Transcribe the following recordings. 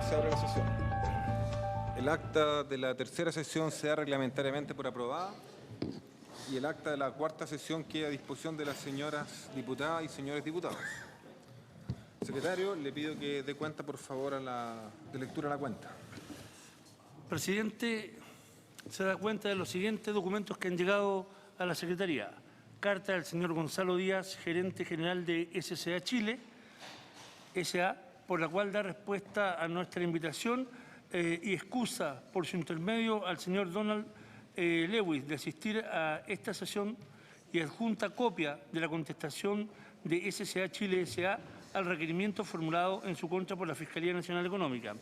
Se abre la sesión. El acta de la tercera sesión se da reglamentariamente por aprobada y el acta de la cuarta sesión queda a disposición de las señoras diputadas y señores diputados. Secretario, le pido que dé cuenta, por favor, de lectura a la cuenta. Presidente, se da cuenta de los siguientes documentos que han llegado a la Secretaría. Carta del señor Gonzalo Díaz, gerente general de SCA Chile, S.A., por la cual da respuesta a nuestra invitación y excusa por su intermedio al señor Donald Lewis de asistir a esta sesión y adjunta copia de la contestación de SCA Chile S.A. al requerimiento formulado en su contra por la Fiscalía Nacional Económica.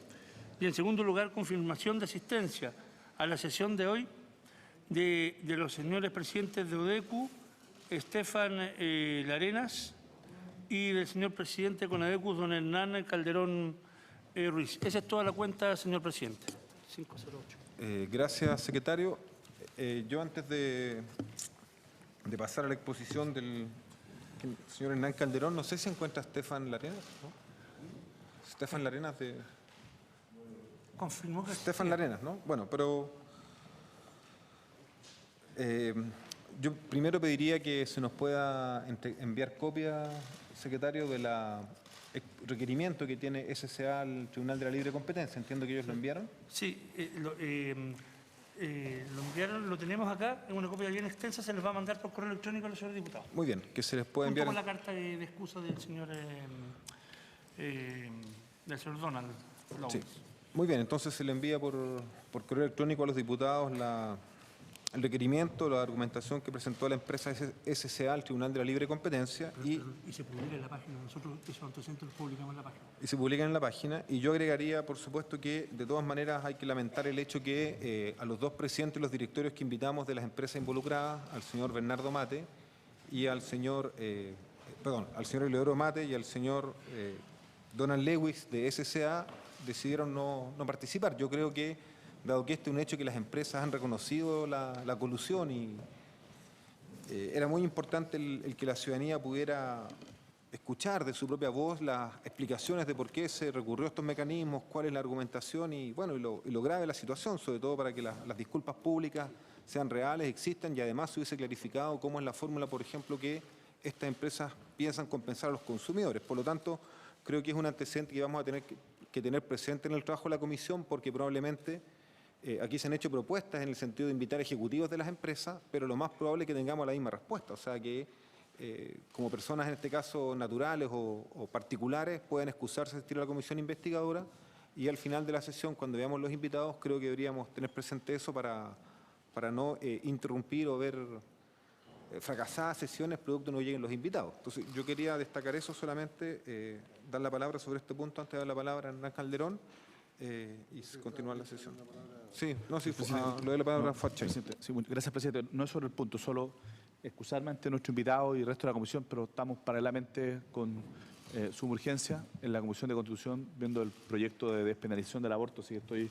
Y en segundo lugar, confirmación de asistencia a la sesión de hoy de los señores presidentes de ODECU, Estefan Larenas, y del señor presidente de CONADECU, don Hernán Calderón Ruiz. Esa es toda la cuenta, señor presidente. 508. Gracias, secretario. Yo antes de pasar a la exposición del señor Hernán Calderón, no sé si encuentra a Estefan Larenas, ¿no? Estefan Larenas de... Confirmó que... Estefan Larenas, ¿no? Bueno, pero... yo primero pediría que se nos pueda enviar copia, secretario, de la requerimiento que tiene SCA al Tribunal de la Libre Competencia. Entiendo que ellos lo enviaron. Sí, lo enviaron, lo tenemos acá, es una copia bien extensa, se les va a mandar por correo electrónico a los señores diputados. Muy bien, que se les puede enviar... Con la carta de excusa del señor Donald Lewis. Sí. Muy bien, entonces se le envía por correo electrónico a los diputados el requerimiento, la argumentación que presentó la empresa SCA al Tribunal de la Libre Competencia. Y se publica en la página. Nosotros esos antecedentes los publicamos en la página. Y se publican en la página. Y yo agregaría, por supuesto, que de todas maneras hay que lamentar el hecho que a los dos presidentes y los directorios que invitamos de las empresas involucradas, al señor Bernardo Mate y al señor, al señor Eleodoro Mate y al señor Donald Lewis de SCA, decidieron no participar. Yo creo que, dado que este es un hecho que las empresas han reconocido la colusión y era muy importante el que la ciudadanía pudiera escuchar de su propia voz las explicaciones de por qué se recurrió a estos mecanismos, cuál es la argumentación y lo grave de la situación, sobre todo para que las disculpas públicas sean reales, existan y además se hubiese clarificado cómo es la fórmula, por ejemplo, que estas empresas piensan compensar a los consumidores. Por lo tanto, creo que es un antecedente que vamos a tener que tener presente en el trabajo de la comisión, porque probablemente aquí se han hecho propuestas en el sentido de invitar ejecutivos de las empresas, pero lo más probable es que tengamos la misma respuesta, o sea que como personas en este caso naturales o particulares pueden excusarse de asistir a la comisión investigadora y al final de la sesión, cuando veamos los invitados, creo que deberíamos tener presente eso para no interrumpir o ver fracasadas sesiones producto de no lleguen los invitados. Entonces yo quería destacar eso solamente, dar la palabra sobre este punto antes de dar la palabra a Hernán Calderón y continuar la sesión. Sí, no, sí, lo de la palabra Fatchay. Sí, gracias, presidente. No es sobre el punto, solo excusarme ante nuestro invitado y el resto de la comisión, pero estamos paralelamente con suma urgencia en la Comisión de Constitución viendo el proyecto de despenalización del aborto, así que estoy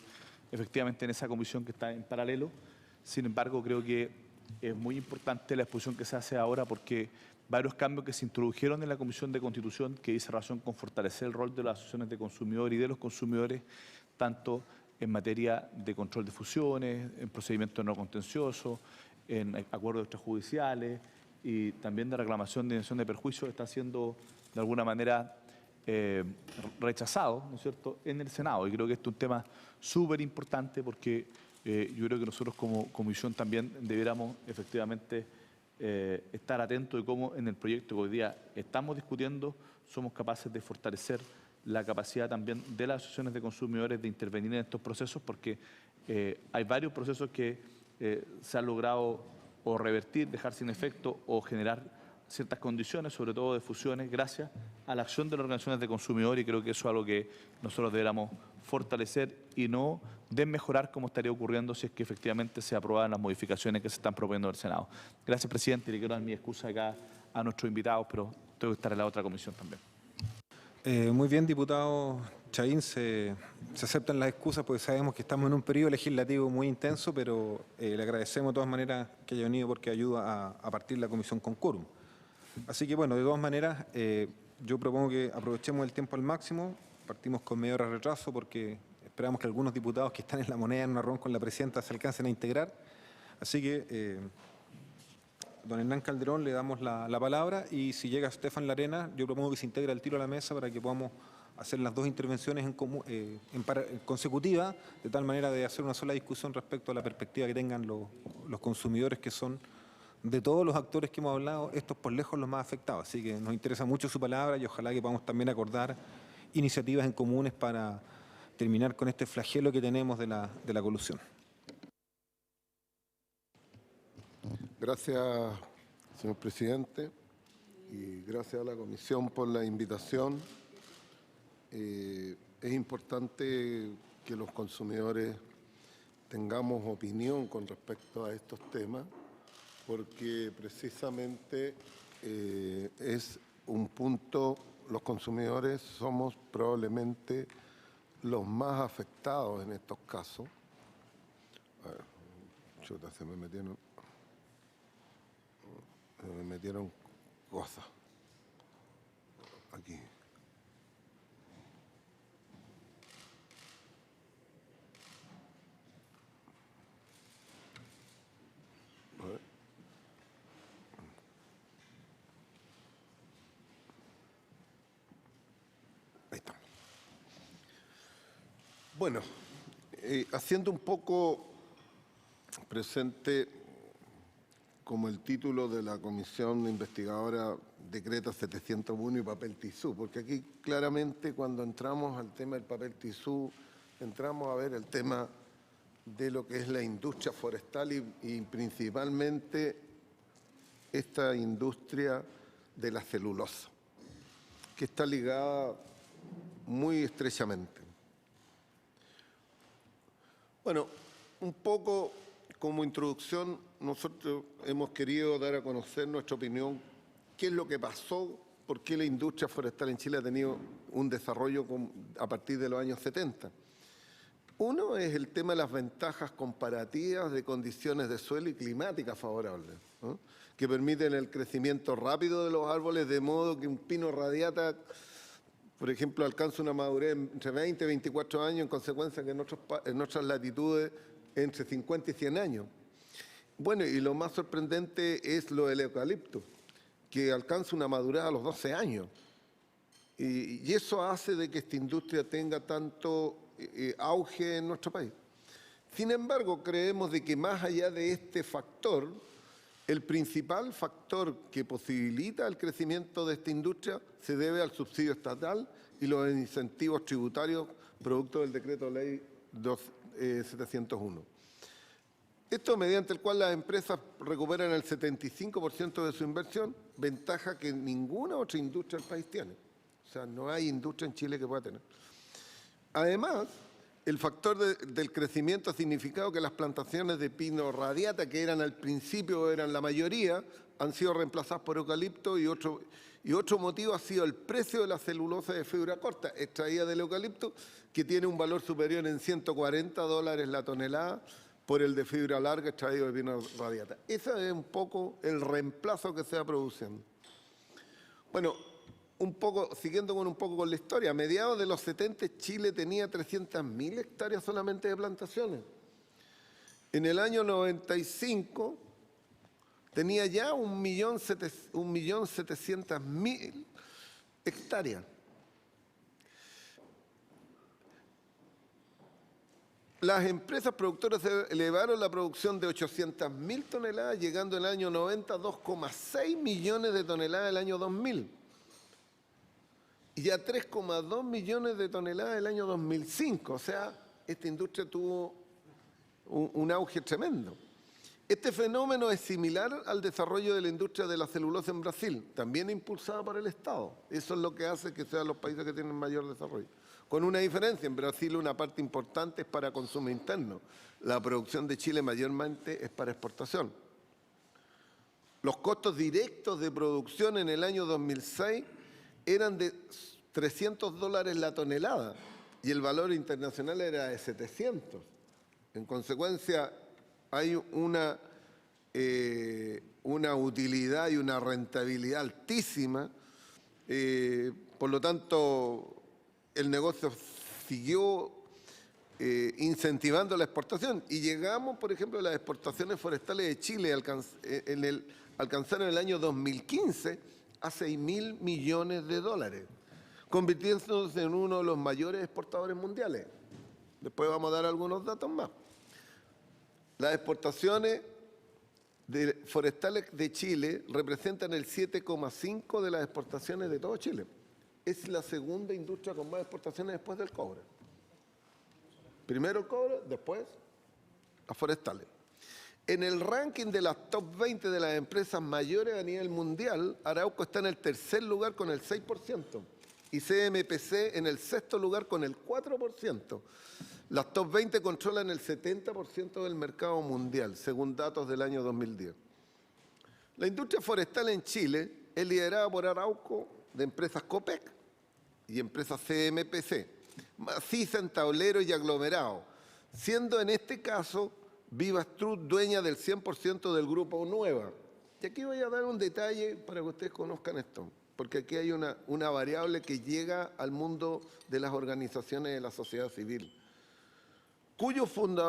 efectivamente en esa comisión que está en paralelo. Sin embargo, creo que es muy importante la exposición que se hace ahora porque varios cambios que se introdujeron en la Comisión de Constitución que dice relación con fortalecer el rol de las asociaciones de consumidores y de los consumidores, tanto en materia de control de fusiones, en procedimientos no contenciosos, en acuerdos extrajudiciales y también de reclamación de indemnización de perjuicio, está siendo de alguna manera rechazado, ¿no es cierto?, en el Senado. Y creo que este es un tema súper importante porque yo creo que nosotros como comisión también debiéramos efectivamente estar atentos de cómo en el proyecto que hoy día estamos discutiendo somos capaces de fortalecer la capacidad también de las asociaciones de consumidores de intervenir en estos procesos porque hay varios procesos que se han logrado o revertir, dejar sin efecto o generar ciertas condiciones, sobre todo de fusiones, gracias a la acción de las organizaciones de consumidores y creo que eso es algo que nosotros deberíamos fortalecer y no desmejorar como estaría ocurriendo si es que efectivamente se aprueban las modificaciones que se están proponiendo del Senado. Gracias, presidente, y le quiero dar mi excusa acá a nuestros invitados, pero tengo que estar en la otra comisión también. Muy bien, diputado Chaín, se aceptan las excusas porque sabemos que estamos en un periodo legislativo muy intenso, pero le agradecemos de todas maneras que haya venido porque ayuda a partir la comisión con quórum. Así que bueno, de todas maneras, yo propongo que aprovechemos el tiempo al máximo. partimos con medio hora de retraso porque esperamos que algunos diputados que están en la moneda en un arrón con la presidenta se alcancen a integrar. Así que, don Hernán Calderón, le damos la palabra y si llega Estefan Larena, yo propongo que se integre al tiro a la mesa para que podamos hacer las dos intervenciones consecutivas, de tal manera de hacer una sola discusión respecto a la perspectiva que tengan los consumidores, que son, de todos los actores que hemos hablado, estos por lejos los más afectados. Así que nos interesa mucho su palabra y ojalá que podamos también acordar iniciativas en comunes para terminar con este flagelo que tenemos de la colusión. Gracias, señor presidente, y gracias a la comisión por la invitación. Es importante que los consumidores tengamos opinión con respecto a estos temas, porque precisamente es un punto, los consumidores somos probablemente los más afectados en estos casos. A ver, chuta, se me metieron cosas aquí. A ver. Ahí está. Bueno, haciendo un poco presente como el título de la comisión investigadora decreta 701 y papel tisú, porque aquí claramente cuando entramos al tema del papel tisú, entramos a ver el tema de lo que es la industria forestal y principalmente esta industria de la celulosa, que está ligada muy estrechamente. Bueno, un poco como introducción, nosotros hemos querido dar a conocer nuestra opinión, qué es lo que pasó, por qué la industria forestal en Chile ha tenido un desarrollo a partir de los años 70. Uno es el tema de las ventajas comparativas de condiciones de suelo y climáticas favorables, ¿no?, que permiten el crecimiento rápido de los árboles, de modo que un pino radiata, por ejemplo, alcanza una madurez entre 20 y 24 años, en consecuencia que en otras latitudes entre 50 y 100 años. Bueno, y lo más sorprendente es lo del eucalipto, que alcanza una madurez a los 12 años. Y eso hace de que esta industria tenga tanto auge en nuestro país. Sin embargo, creemos de que más allá de este factor, el principal factor que posibilita el crecimiento de esta industria se debe al subsidio estatal y los incentivos tributarios producto del decreto ley 701. Esto mediante el cual las empresas recuperan el 75% de su inversión, ventaja que ninguna otra industria del país tiene. O sea, no hay industria en Chile que pueda tener. Además, el factor del crecimiento ha significado que las plantaciones de pino radiata, que eran al principio, eran la mayoría, han sido reemplazadas por eucalipto y otro motivo ha sido el precio de la celulosa de fibra corta, extraída del eucalipto, que tiene un valor superior en $140 la tonelada por el de fibra larga extraído de pino radiata. Ese es un poco el reemplazo que se va produciendo. Bueno, siguiendo un poco con la historia, a mediados de los 70 Chile tenía 300.000 hectáreas solamente de plantaciones. En el año 95 tenía ya 1.700.000 hectáreas. Las empresas productoras elevaron la producción de 800.000 toneladas, llegando en el año 90 a 2,6 millones de toneladas el año 2000. Y a 3,2 millones de toneladas el año 2005. O sea, esta industria tuvo un auge tremendo. Este fenómeno es similar al desarrollo de la industria de la celulosa en Brasil, también impulsada por el Estado. Eso es lo que hace que sean los países que tienen mayor desarrollo. Con una diferencia, en Brasil una parte importante es para consumo interno. La producción de Chile mayormente es para exportación. Los costos directos de producción en el año 2006 eran de $300 la tonelada y el valor internacional era de 700. En consecuencia, hay una utilidad y una rentabilidad altísima. Por lo tanto, el negocio siguió incentivando la exportación y llegamos, por ejemplo, a las exportaciones forestales de Chile alcanzaron en el año 2015 a 6.000 millones de dólares, convirtiéndose en uno de los mayores exportadores mundiales. Después vamos a dar algunos datos más. Las exportaciones forestales de Chile representan el 7,5% de las exportaciones de todo Chile. Es la segunda industria con más exportaciones después del cobre. Primero el cobre, después las forestales. En el ranking de las top 20 de las empresas mayores a nivel mundial, Arauco está en el tercer lugar con el 6% y CMPC en el sexto lugar con el 4%. Las top 20 controlan el 70% del mercado mundial, según datos del año 2010. La industria forestal en Chile es liderada por Arauco, de empresas Copec y empresas CMPC, maciza en tablero y aglomerado, siendo en este caso Vivastrut dueña del 100% del grupo Nueva. Y aquí voy a dar un detalle para que ustedes conozcan esto, porque aquí hay una variable que llega al mundo de las organizaciones de la sociedad civil.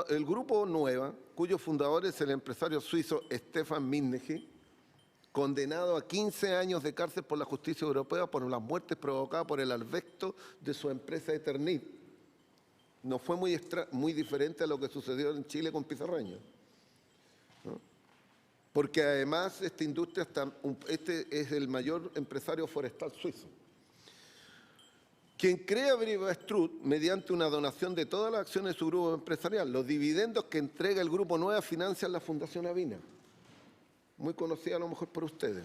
El grupo Nueva, cuyo fundador es el empresario suizo Stefan Minneke, condenado a 15 años de cárcel por la justicia europea por las muertes provocadas por el asbesto de su empresa Eternit. No fue muy diferente a lo que sucedió en Chile con Pizarreño, ¿no? Porque además este es el mayor empresario forestal suizo. Quien crea Vivastrut mediante una donación de todas las acciones de su grupo empresarial. Los dividendos que entrega el Grupo Nueva financian la Fundación Avina, muy conocida a lo mejor por ustedes,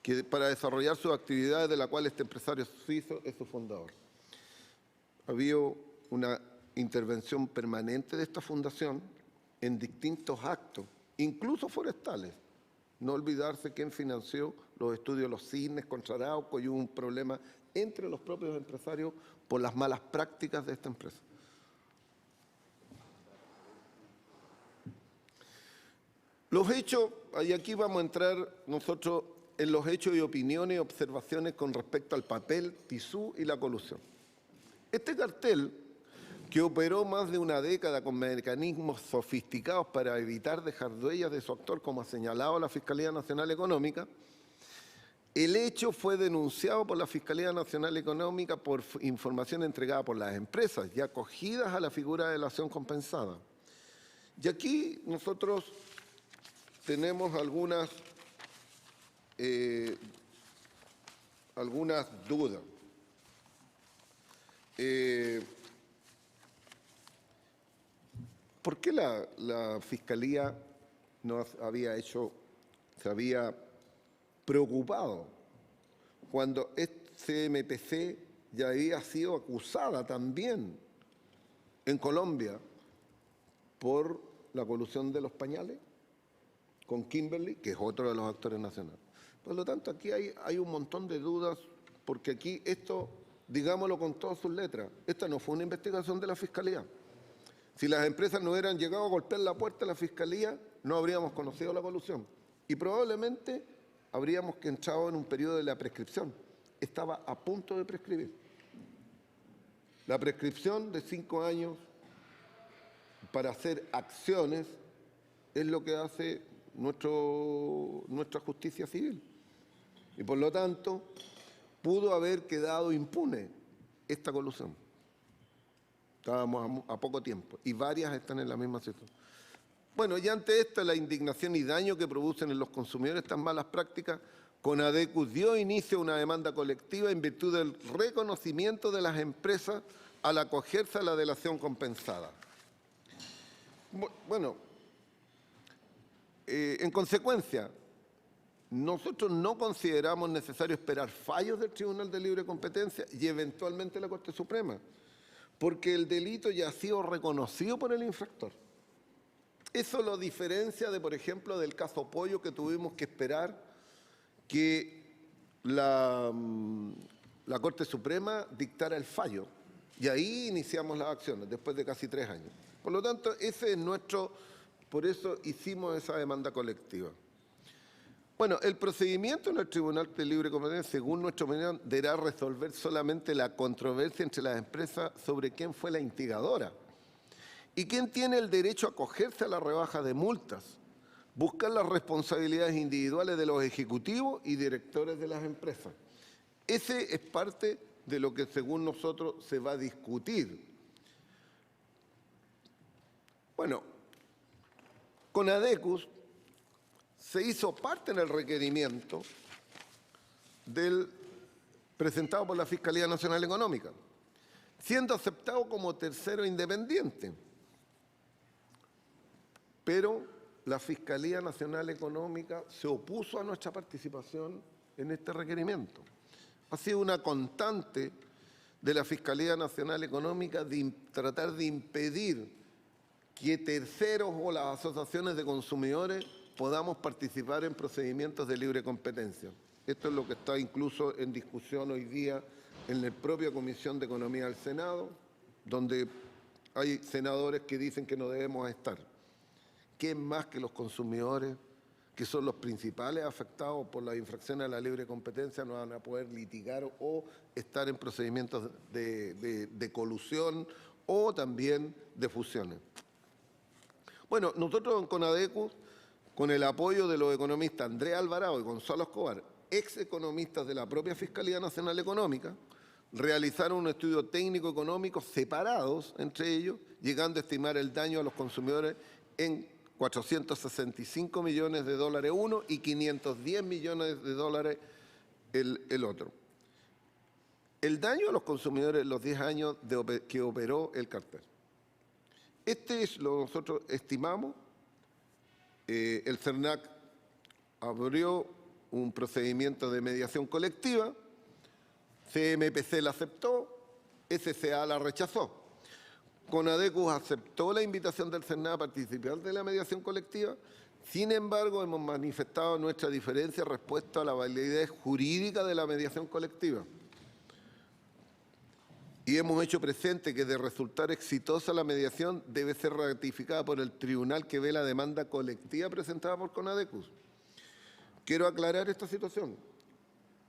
que para desarrollar sus actividades, de la cual este empresario suizo es su fundador. Ha habido una intervención permanente de esta fundación en distintos actos, incluso forestales. No olvidarse quién financió los estudios de los cisnes contra Arauco y hubo un problema entre los propios empresarios por las malas prácticas de esta empresa. Los hechos, y aquí vamos a entrar nosotros en los hechos y opiniones y observaciones con respecto al papel, tisú y la colusión. Este cartel, que operó más de una década con mecanismos sofisticados para evitar dejar huellas de su actor, como ha señalado la Fiscalía Nacional Económica, el hecho fue denunciado por la Fiscalía Nacional Económica por información entregada por las empresas y acogidas a la figura de delación compensada. Y aquí nosotros tenemos algunas dudas. ¿Por qué la Fiscalía no se había preocupado cuando CMPC ya había sido acusada también en Colombia por la colusión de los pañales con Kimberly, que es otro de los actores nacionales? Por lo tanto, aquí hay un montón de dudas, porque aquí esto, digámoslo con todas sus letras, esta no fue una investigación de la Fiscalía. Si las empresas no hubieran llegado a golpear la puerta de la Fiscalía, no habríamos conocido la colusión. Y probablemente habríamos entrado en un periodo de la prescripción. Estaba a punto de prescribir. La prescripción de 5 años para hacer acciones es lo que hace nuestra justicia civil. Y por lo tanto, pudo haber quedado impune esta colusión. Estábamos a poco tiempo y varias están en la misma situación. Bueno, y ante esto, la indignación y daño que producen en los consumidores estas malas prácticas, CONADECU dio inicio a una demanda colectiva en virtud del reconocimiento de las empresas al acogerse a la delación compensada. Bueno, en consecuencia, nosotros no consideramos necesario esperar fallos del Tribunal de Libre Competencia y eventualmente la Corte Suprema, porque el delito ya ha sido reconocido por el infractor. Eso lo diferencia de, por ejemplo, del caso Pollo, que tuvimos que esperar que la Corte Suprema dictara el fallo. Y ahí iniciamos las acciones, después de casi 3 años. Por lo tanto, ese es por eso hicimos esa demanda colectiva. Bueno, el procedimiento en el Tribunal de Libre Competencia, según nuestra opinión, deberá resolver solamente la controversia entre las empresas sobre quién fue la instigadora y quién tiene el derecho a acogerse a la rebaja de multas, buscar las responsabilidades individuales de los ejecutivos y directores de las empresas. Ese es parte de lo que, según nosotros, se va a discutir. Bueno, con ADECUS se hizo parte en el requerimiento presentado por la Fiscalía Nacional Económica, siendo aceptado como tercero independiente. Pero la Fiscalía Nacional Económica se opuso a nuestra participación en este requerimiento. Ha sido una constante de la Fiscalía Nacional Económica de tratar de impedir que terceros o las asociaciones de consumidores podamos participar en procedimientos de libre competencia. Esto es lo que está incluso en discusión hoy día en la propia Comisión de Economía del Senado, donde hay senadores que dicen que no debemos estar. ¿Quién más que los consumidores, que son los principales afectados por las infracciones a la libre competencia, no van a poder litigar o estar en procedimientos de colusión o también de fusiones? Bueno, nosotros con ADECUS, con el apoyo de los economistas Andrés Alvarado y Gonzalo Escobar, ex economistas de la propia Fiscalía Nacional Económica, realizaron un estudio técnico-económico separados entre ellos, llegando a estimar el daño a los consumidores en 465 millones de dólares uno y 510 millones de dólares el otro. El daño a los consumidores en los 10 años que operó el cartel. Este es lo que nosotros estimamos. El CERNAC abrió un procedimiento de mediación colectiva, CMPC la aceptó, SCA la rechazó. CONADECUS aceptó la invitación del CERNAC a participar de la mediación colectiva, sin embargo hemos manifestado nuestra diferencia respecto a la validez jurídica de la mediación colectiva. Y hemos hecho presente que de resultar exitosa la mediación debe ser ratificada por el tribunal que ve la demanda colectiva presentada por CONADECUS. Quiero aclarar esta situación.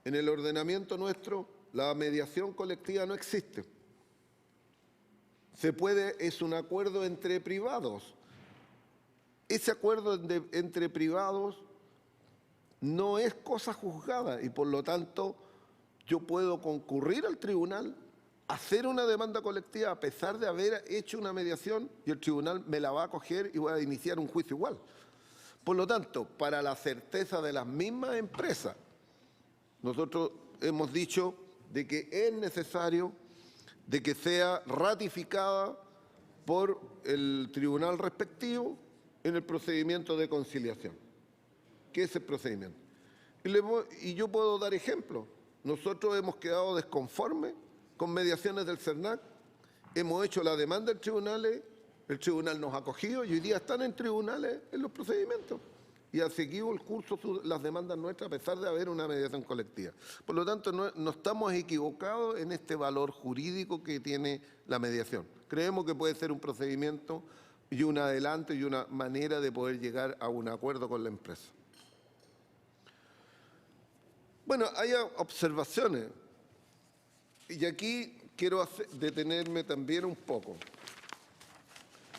En el ordenamiento nuestro, la mediación colectiva no existe. Es un acuerdo entre privados. Ese acuerdo entre privados no es cosa juzgada y por lo tanto yo puedo concurrir al tribunal, hacer una demanda colectiva a pesar de haber hecho una mediación y el tribunal me la va a acoger y voy a iniciar un juicio igual. Por lo tanto, para la certeza de las mismas empresas, nosotros hemos dicho de que es necesario de que sea ratificada por el tribunal respectivo en el procedimiento de conciliación. ¿Qué es el procedimiento? Y yo puedo dar ejemplos. Nosotros hemos quedado desconformes con mediaciones del CERNAC, hemos hecho la demanda en tribunales, el tribunal nos ha acogido y hoy día están en tribunales en los procedimientos y ha seguido el curso las demandas nuestras a pesar de haber una mediación colectiva. Por lo tanto, no estamos equivocados en este valor jurídico que tiene la mediación. Creemos que puede ser un procedimiento y un adelanto y una manera de poder llegar a un acuerdo con la empresa. Bueno, hay observaciones. Y aquí quiero detenerme también un poco.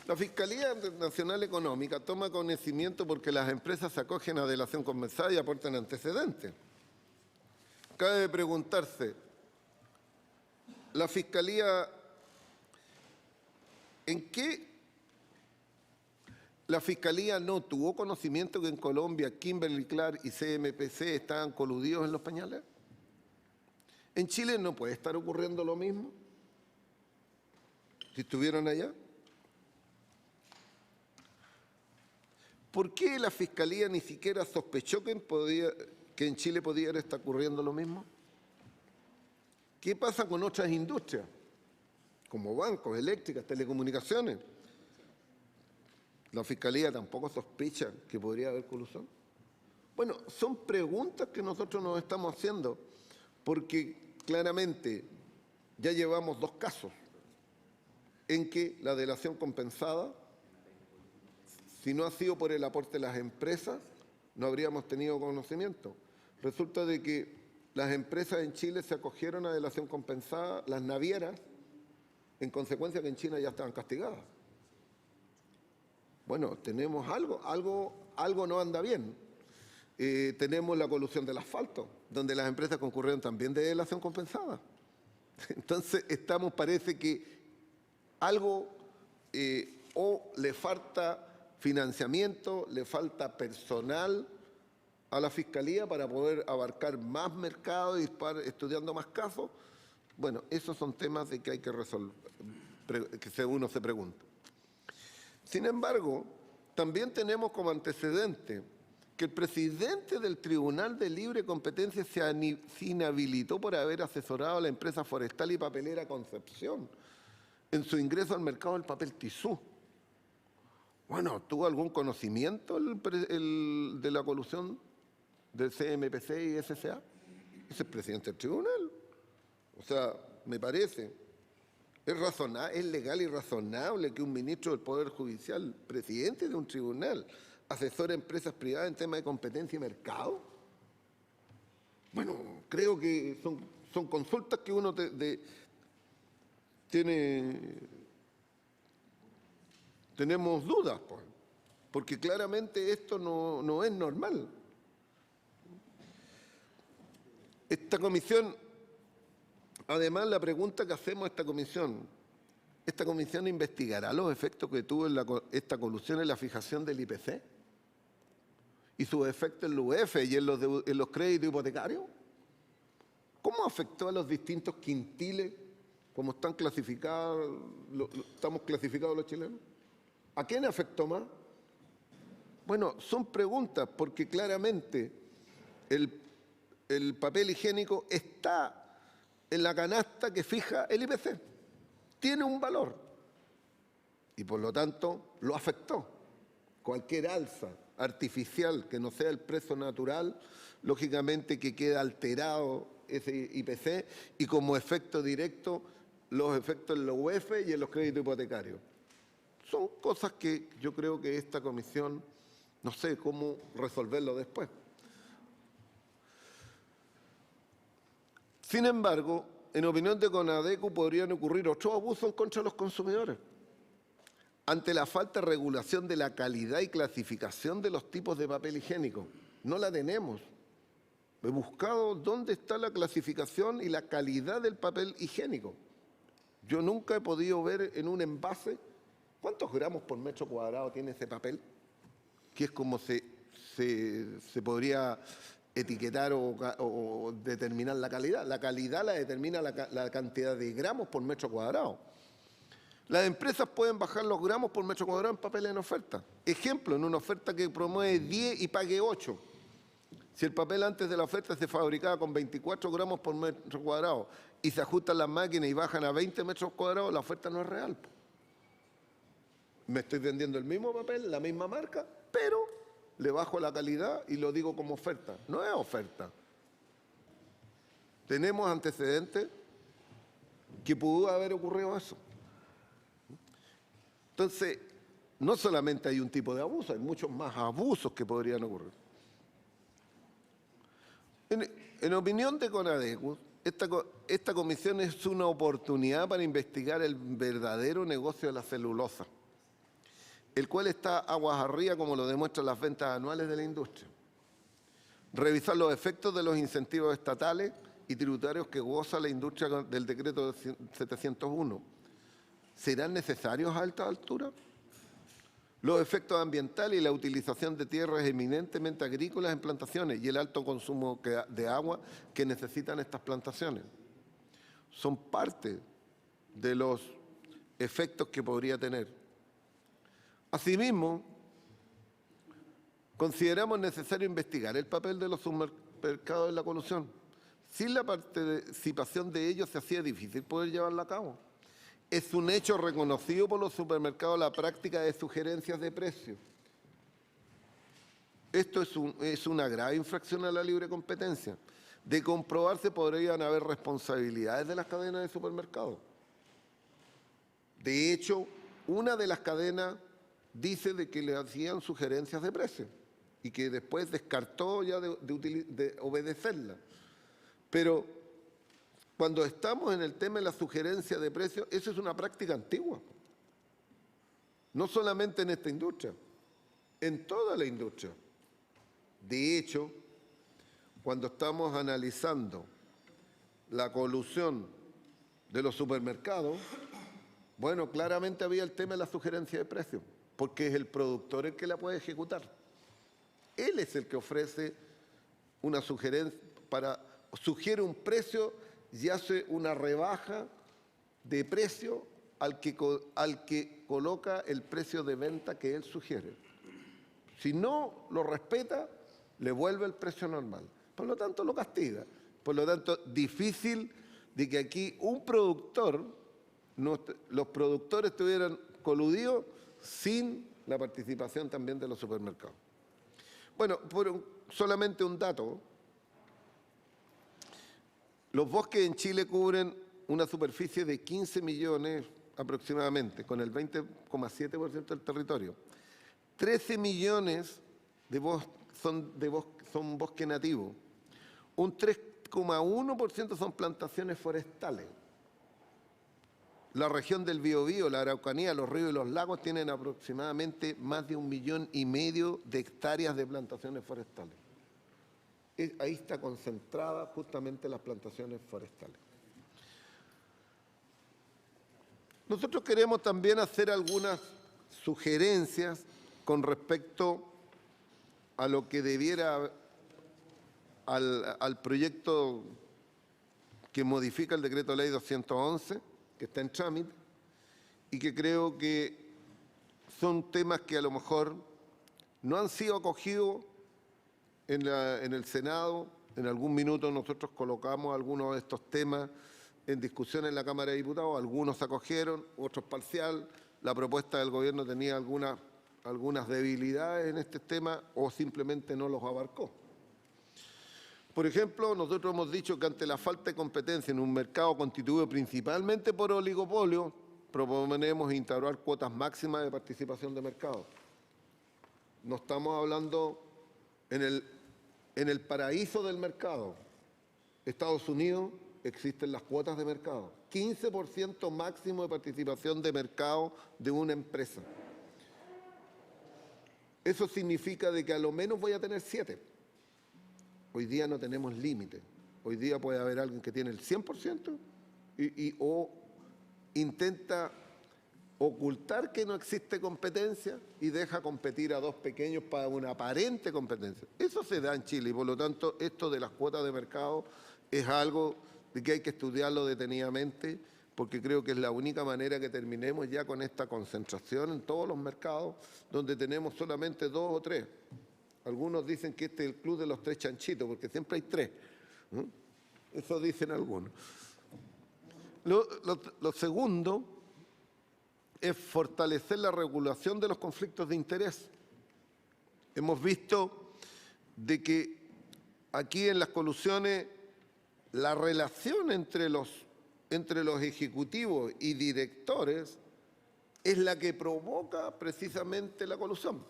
La Fiscalía Nacional Económica toma conocimiento porque las empresas se acogen a delación compensada y aportan antecedentes. Cabe preguntarse, la Fiscalía, ¿en qué la Fiscalía no tuvo conocimiento que en Colombia Kimberly-Clark y CMPC estaban coludidos en los pañales? ¿En Chile no puede estar ocurriendo lo mismo? Si estuvieron allá. ¿Por qué la Fiscalía ni siquiera sospechó que en Chile pudiera estar ocurriendo lo mismo? ¿Qué pasa con otras industrias? Como bancos, eléctricas, telecomunicaciones. ¿La Fiscalía tampoco sospecha que podría haber colusión? Bueno, son preguntas que nosotros nos estamos haciendo. Porque claramente ya llevamos 2 casos en que la delación compensada, si no ha sido por el aporte de las empresas, no habríamos tenido conocimiento. Resulta de que las empresas en Chile se acogieron a delación compensada, las navieras, en consecuencia que en China ya estaban castigadas. Bueno, tenemos algo no anda bien. Tenemos la colusión del asfalto, donde las empresas concurrieron también de delación compensada. Entonces, parece que algo o le falta financiamiento, le falta personal a la Fiscalía para poder abarcar más mercado y estar estudiando más casos. Bueno, esos son temas de que hay que resolver, que uno se pregunta. Sin embargo, también tenemos como antecedente que el presidente del Tribunal de Libre Competencia se inhabilitó por haber asesorado a la empresa forestal y papelera Concepción en su ingreso al mercado del papel tisú. Bueno, ¿tuvo algún conocimiento de la colusión del CMPC y SCA? Es el presidente del tribunal. O sea, me parece, es legal y razonable que un ministro del Poder Judicial, presidente de un tribunal, asesore a empresas privadas en temas de competencia y mercado. Bueno, creo que son consultas que uno tenemos dudas, pues, porque claramente esto no es normal. Esta comisión, además, la pregunta que hacemos a esta comisión investigará los efectos que tuvo esta colusión en la fijación del IPC y sus efectos en la UEF y en los créditos hipotecarios. ¿Cómo afectó a los distintos quintiles, como estamos clasificados los chilenos? ¿A quién afectó más? Bueno, son preguntas porque claramente el papel higiénico está en la canasta que fija el IPC. Tiene un valor y por lo tanto lo afectó. Cualquier alza artificial que no sea el precio natural, lógicamente que queda alterado ese IPC y como efecto directo los efectos en la UEF y en los créditos hipotecarios. Son cosas que yo creo que esta comisión no sé cómo resolverlo después. Sin embargo, en opinión de CONADECU podrían ocurrir otros abusos en contra de los consumidores. Ante la falta de regulación de la calidad y clasificación de los tipos de papel higiénico, no la tenemos. He buscado dónde está la clasificación y la calidad del papel higiénico. Yo nunca he podido ver en un envase cuántos gramos por metro cuadrado tiene ese papel, que es como se podría etiquetar o determinar la calidad. La calidad la determina la cantidad de gramos por metro cuadrado. Las empresas pueden bajar los gramos por metro cuadrado en papel en oferta. Ejemplo, en una oferta que promueve 10 y pague 8. Si el papel antes de la oferta se fabricaba con 24 gramos por metro cuadrado y se ajustan las máquinas y bajan a 20 metros cuadrados, la oferta no es real. Me estoy vendiendo el mismo papel, la misma marca, pero le bajo la calidad y lo digo como oferta. No es oferta. Tenemos antecedentes que pudo haber ocurrido eso. Entonces, no solamente hay un tipo de abuso, hay muchos más abusos que podrían ocurrir. En opinión de CONADECU, esta comisión es una oportunidad para investigar el verdadero negocio de la celulosa, el cual está aguas arriba, como lo demuestran las ventas anuales de la industria. Revisar los efectos de los incentivos estatales y tributarios que goza la industria del decreto 701. ¿Serán necesarios a esta altura? Los efectos ambientales y la utilización de tierras eminentemente agrícolas en plantaciones y el alto consumo de agua que necesitan estas plantaciones. Son parte de los efectos que podría tener. Asimismo, consideramos necesario investigar el papel de los supermercados en la colusión. Sin la participación de ellos se hacía difícil poder llevarla a cabo. Es un hecho reconocido por los supermercados la práctica de sugerencias de precios. Esto es una grave infracción a la libre competencia. De comprobarse podrían haber responsabilidades de las cadenas de supermercados. De hecho, una de las cadenas dice de que le hacían sugerencias de precios. y que después descartó ya de obedecerla. Pero cuando estamos en el tema de la sugerencia de precios, eso es una práctica antigua. No solamente en esta industria, en toda la industria. De hecho, cuando estamos analizando la colusión de los supermercados, bueno, claramente había el tema de la sugerencia de precios, porque es el productor el que la puede ejecutar. Él es el que ofrece una sugerencia, sugiere un precio y hace una rebaja de precio al que coloca el precio de venta que él sugiere. Si no lo respeta, le vuelve el precio normal. Por lo tanto, lo castiga. Por lo tanto, difícil de que aquí un productor, los productores estuvieran coludidos sin la participación también de los supermercados. Bueno, solamente un dato. Los bosques en Chile cubren una superficie de 15 millones aproximadamente, con el 20,7% del territorio. 13 millones son bosque nativo. Un 3,1% son plantaciones forestales. La región del Biobío, la Araucanía, los ríos y los lagos tienen aproximadamente más de 1,5 millones de hectáreas de plantaciones forestales. Ahí está concentrada justamente las plantaciones forestales. Nosotros queremos también hacer algunas sugerencias con respecto a lo que debiera, al proyecto que modifica el Decreto Ley 211, que está en trámite, y que creo que son temas que a lo mejor no han sido acogidos en el Senado. En algún minuto nosotros colocamos algunos de estos temas en discusión en la Cámara de Diputados, algunos se acogieron, otros parcial. La propuesta del gobierno tenía algunas debilidades en este tema o simplemente no los abarcó. Por ejemplo, nosotros hemos dicho que ante la falta de competencia en un mercado constituido principalmente por oligopolio, proponemos instaurar cuotas máximas de participación de mercado. No estamos hablando en el paraíso del mercado. Estados Unidos existen las cuotas de mercado. 15% máximo de participación de mercado de una empresa. Eso significa de que a lo menos voy a tener 7. Hoy día no tenemos límite. Hoy día puede haber alguien que tiene el 100% o intenta ocultar que no existe competencia y deja competir a dos pequeños para una aparente competencia. Eso se da en Chile y por lo tanto esto de las cuotas de mercado es algo de que hay que estudiarlo detenidamente porque creo que es la única manera que terminemos ya con esta concentración en todos los mercados donde tenemos solamente 2 o 3. Algunos dicen que este es el club de los 3 chanchitos porque siempre hay 3. Eso dicen algunos. Lo segundo es fortalecer la regulación de los conflictos de interés. Hemos visto de que aquí en las colusiones la relación entre los ejecutivos y directores es la que provoca precisamente la colusión.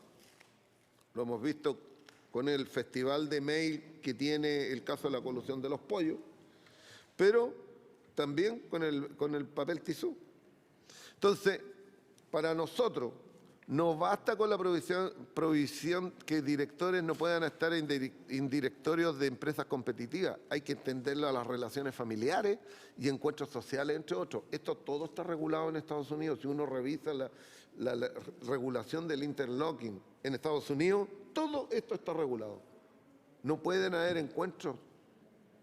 Lo hemos visto con el festival de mail que tiene el caso de la colusión de los pollos, pero también con el papel tisú. Entonces, para nosotros, no basta con la provisión que directores no puedan estar en directorios de empresas competitivas. Hay que entenderlo a las relaciones familiares y encuentros sociales, entre otros. Esto todo está regulado en Estados Unidos. Si uno revisa la regulación del interlocking en Estados Unidos, todo esto está regulado. No pueden haber encuentros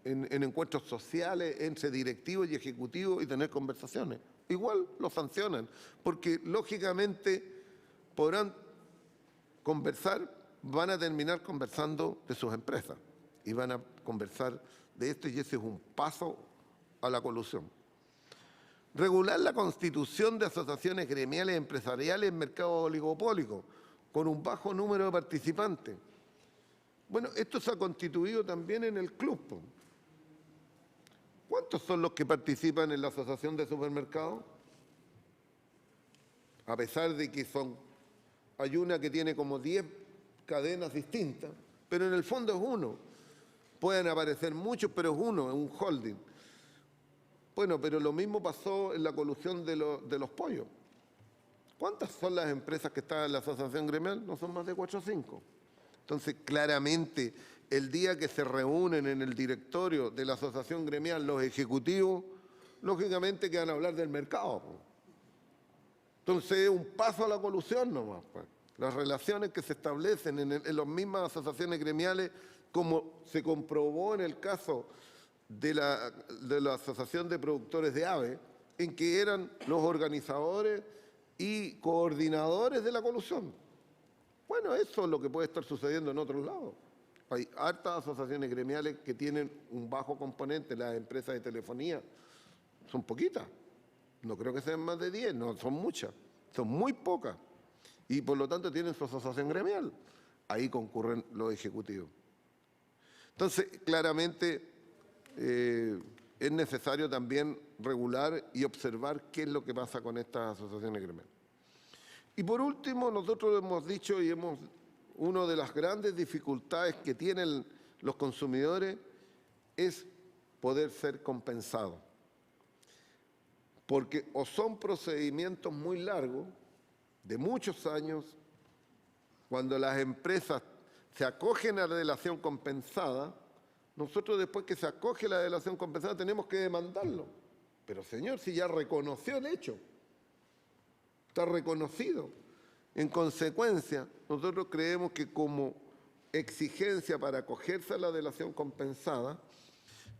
en encuentros sociales entre directivos y ejecutivos y tener conversaciones. Igual lo sancionan, porque lógicamente podrán conversar, van a terminar conversando de sus empresas y van a conversar de esto y ese es un paso a la colusión. Regular la constitución de asociaciones gremiales empresariales en mercados oligopólicos con un bajo número de participantes. Bueno, esto se ha constituido también en el club. ¿Cuántos son los que participan en la asociación de supermercados? A pesar de que hay una que tiene como 10 cadenas distintas, pero en el fondo es uno. Pueden aparecer muchos, pero es uno, es un holding. Bueno, pero lo mismo pasó en la colusión de los pollos. ¿Cuántas son las empresas que están en la asociación gremial? No son más de 4 o 5. Entonces, claramente, el día que se reúnen en el directorio de la asociación gremial los ejecutivos, lógicamente que van a hablar del mercado. Entonces, es un paso a la colusión nomás. Las relaciones que se establecen en las mismas asociaciones gremiales, como se comprobó en el caso de la Asociación de Productores de Aves, en que eran los organizadores y coordinadores de la colusión. Bueno, eso es lo que puede estar sucediendo en otros lados. Hay hartas asociaciones gremiales que tienen un bajo componente, las empresas de telefonía son poquitas, no creo que sean más de 10, no son muchas, son muy pocas, y por lo tanto tienen su asociación gremial, ahí concurren los ejecutivos. Entonces, claramente es necesario también regular y observar qué es lo que pasa con estas asociaciones gremiales. Y por último, nosotros hemos dicho una de las grandes dificultades que tienen los consumidores es poder ser compensados. Porque o son procedimientos muy largos, de muchos años, cuando las empresas se acogen a la delación compensada, nosotros después que se acoge la delación compensada tenemos que demandarlo. Pero señor, si ya reconoció el hecho, está reconocido. En consecuencia, nosotros creemos que como exigencia para acogerse a la delación compensada,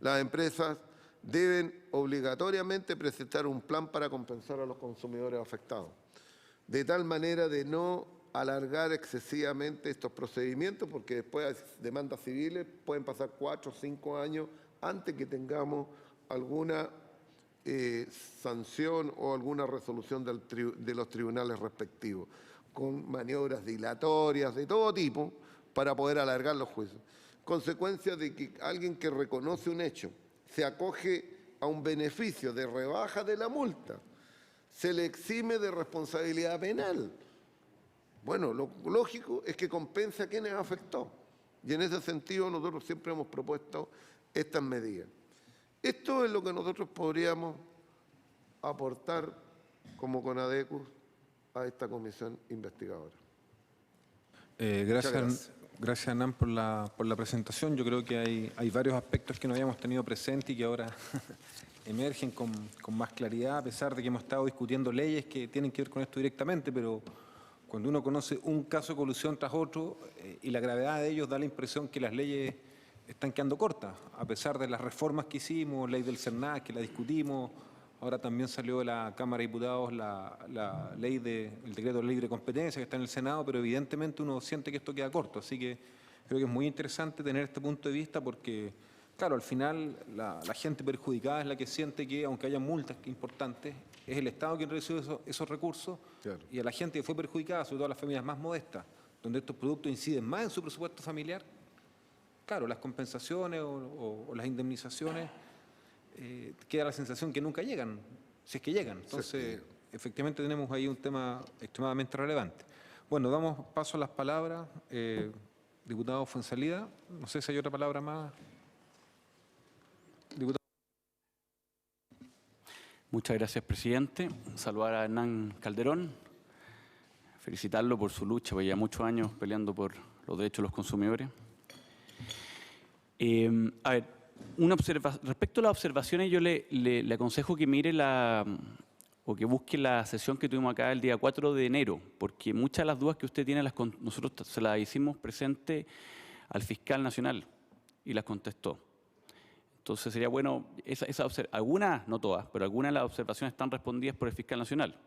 las empresas deben obligatoriamente presentar un plan para compensar a los consumidores afectados, de tal manera de no alargar excesivamente estos procedimientos, porque después demandas civiles pueden pasar 4 o 5 años antes que tengamos alguna sanción o alguna resolución de los tribunales respectivos, con maniobras dilatorias de todo tipo para poder alargar los juicios. Consecuencia de que alguien que reconoce un hecho se acoge a un beneficio de rebaja de la multa, se le exime de responsabilidad penal. Bueno, lo lógico es que compense a quienes afectó. Y en ese sentido nosotros siempre hemos propuesto estas medidas. Esto es lo que nosotros podríamos aportar como CONADECUS a esta comisión investigadora. Gracias, Hernán, por la presentación. Yo creo que hay varios aspectos que no habíamos tenido presente y que ahora emergen con más claridad, a pesar de que hemos estado discutiendo leyes que tienen que ver con esto directamente, pero cuando uno conoce un caso de colusión tras otro y la gravedad de ellos, da la impresión que las leyes están quedando cortas, a pesar de las reformas que hicimos, ley del CERNAC, que la discutimos. Ahora también salió de la Cámara de Diputados el decreto de libre competencia que está en el Senado, pero evidentemente uno siente que esto queda corto. Así que creo que es muy interesante tener este punto de vista porque, claro, al final la gente perjudicada es la que siente que, aunque haya multas importantes, es el Estado quien recibe esos recursos. Claro. Y a la gente que fue perjudicada, sobre todo a las familias más modestas, donde estos productos inciden más en su presupuesto familiar, claro, las compensaciones o las indemnizaciones, queda la sensación que nunca llegan, si es que llegan. Entonces, efectivamente tenemos ahí un tema extremadamente relevante. Bueno, damos paso a las palabras. Diputado Fuenzalida, no sé si hay otra palabra más. Diputado. Muchas gracias, presidente. Saludar a Hernán Calderón, felicitarlo por su lucha, porque ya muchos años peleando por los derechos de los consumidores. A ver, respecto a las observaciones, yo le aconsejo que mire o que busque la sesión que tuvimos acá el día 4 de enero, porque muchas de las dudas que usted tiene, nosotros se las hicimos presente al fiscal nacional y las contestó. Entonces sería bueno, algunas, no todas, pero algunas de las observaciones están respondidas por el fiscal nacional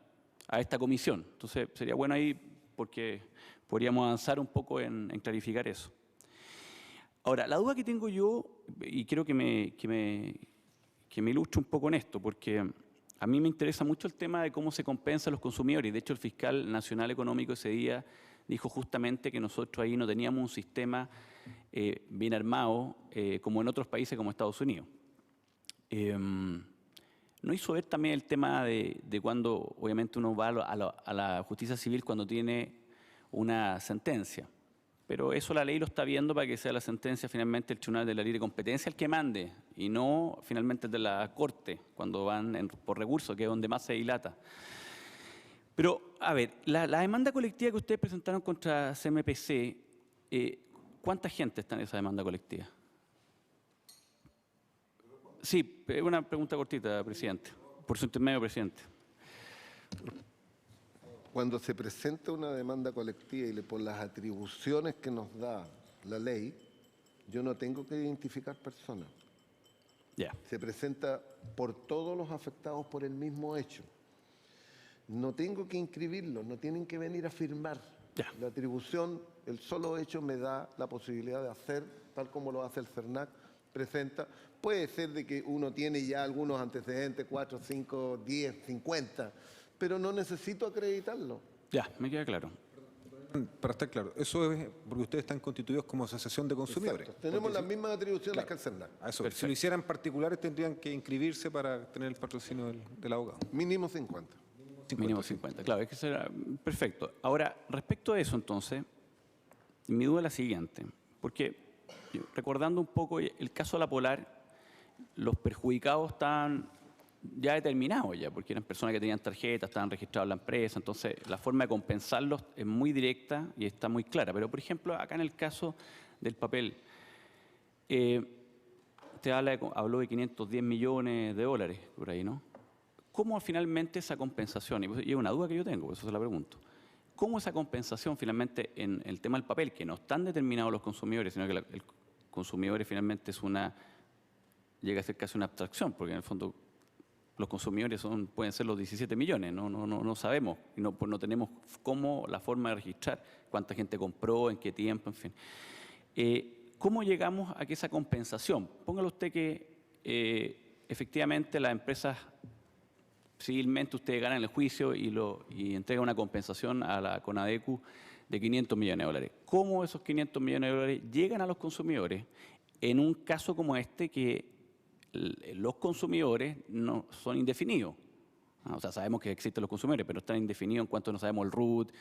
a esta comisión. Entonces sería bueno ahí porque podríamos avanzar un poco en clarificar eso. Ahora, la duda que tengo yo, y quiero que me ilustre un poco en esto, porque a mí me interesa mucho el tema de cómo se compensa a los consumidores. De hecho, el fiscal nacional económico ese día dijo justamente que nosotros ahí no teníamos un sistema bien armado, como en otros países como Estados Unidos. ¿No hizo ver también el tema de cuando, obviamente, uno va a la justicia civil cuando tiene una sentencia? Pero eso la ley lo está viendo para que sea la sentencia finalmente el Tribunal de la Libre Competencia el que mande y no finalmente el de la Corte cuando van por recurso, que es donde más se dilata. Pero, a ver, la demanda colectiva que ustedes presentaron contra CMPC, ¿cuánta gente está en esa demanda colectiva? Sí, una pregunta cortita, presidente. Por su intermedio, presidente. Cuando se presenta una demanda colectiva y por las atribuciones que nos da la ley, yo no tengo que identificar personas. Ya. Se presenta por todos los afectados por el mismo hecho. No tengo que inscribirlos, no tienen que venir a firmar. Ya. La atribución, el solo hecho me da la posibilidad de hacer, tal como lo hace el CERNAC, presenta. Puede ser de que uno tiene ya algunos antecedentes, 4, 5, 10, 50, pero no necesito acreditarlo. Ya, me queda claro. Para estar claro, eso es porque ustedes están constituidos como asociación de consumidores. Exacto. Tenemos Porque las mismas atribuciones que el CERNAC. a eso, si lo hicieran particulares tendrían que inscribirse para tener el patrocinio del abogado. Mínimo 50. Mínimo 50, claro, es que será perfecto. Ahora, respecto a eso, entonces, mi duda es la siguiente, porque recordando un poco el caso de La Polar, los perjudicados estaban ya determinados ya, porque eran personas que tenían tarjetas, estaban registrados en la empresa, entonces la forma de compensarlos es muy directa y está muy clara. Pero, por ejemplo, acá en el caso del papel, usted habló de 510 millones de dólares por ahí, ¿no? ¿Cómo finalmente esa compensación, y es una duda que yo tengo, por eso se la pregunto, cómo esa compensación finalmente en el tema del papel, que no están determinados los consumidores, sino que el consumidor finalmente llega a ser casi una abstracción, porque en el fondo los consumidores pueden ser los 17 millones, no sabemos, y no tenemos la forma de registrar cuánta gente compró, en qué tiempo, en fin. ¿Cómo llegamos a que esa compensación? Póngale usted que efectivamente las empresas civilmente ustedes ganan el juicio y entregan una compensación a la CONADECU de 500 millones de dólares. ¿Cómo esos 500 millones de dólares llegan a los consumidores en un caso como este que los consumidores no son indefinidos? O sea, sabemos que existen los consumidores, pero están indefinidos en cuanto no sabemos el RUT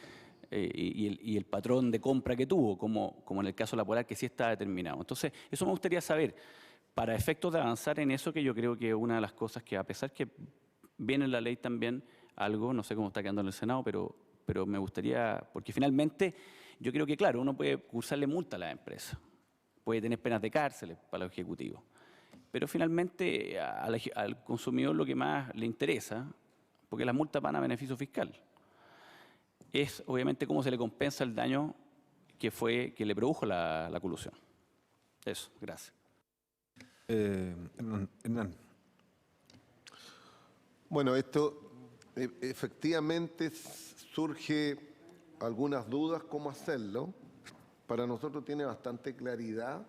y el patrón de compra que tuvo, como en el caso de La Polar, que sí está determinado. Entonces, eso me gustaría saber, para efectos de avanzar en eso, que yo creo que es una de las cosas que, a pesar que viene en la ley también algo, no sé cómo está quedando en el Senado, pero me gustaría, porque finalmente yo creo que, claro, uno puede cursarle multa a las empresas, puede tener penas de cárcel para los ejecutivos, pero finalmente al consumidor lo que más le interesa, porque las multas van a beneficio fiscal, es obviamente cómo se le compensa el daño que le produjo la colusión. Eso, gracias. Hernán. Bueno, esto efectivamente surge algunas dudas cómo hacerlo. Para nosotros tiene bastante claridad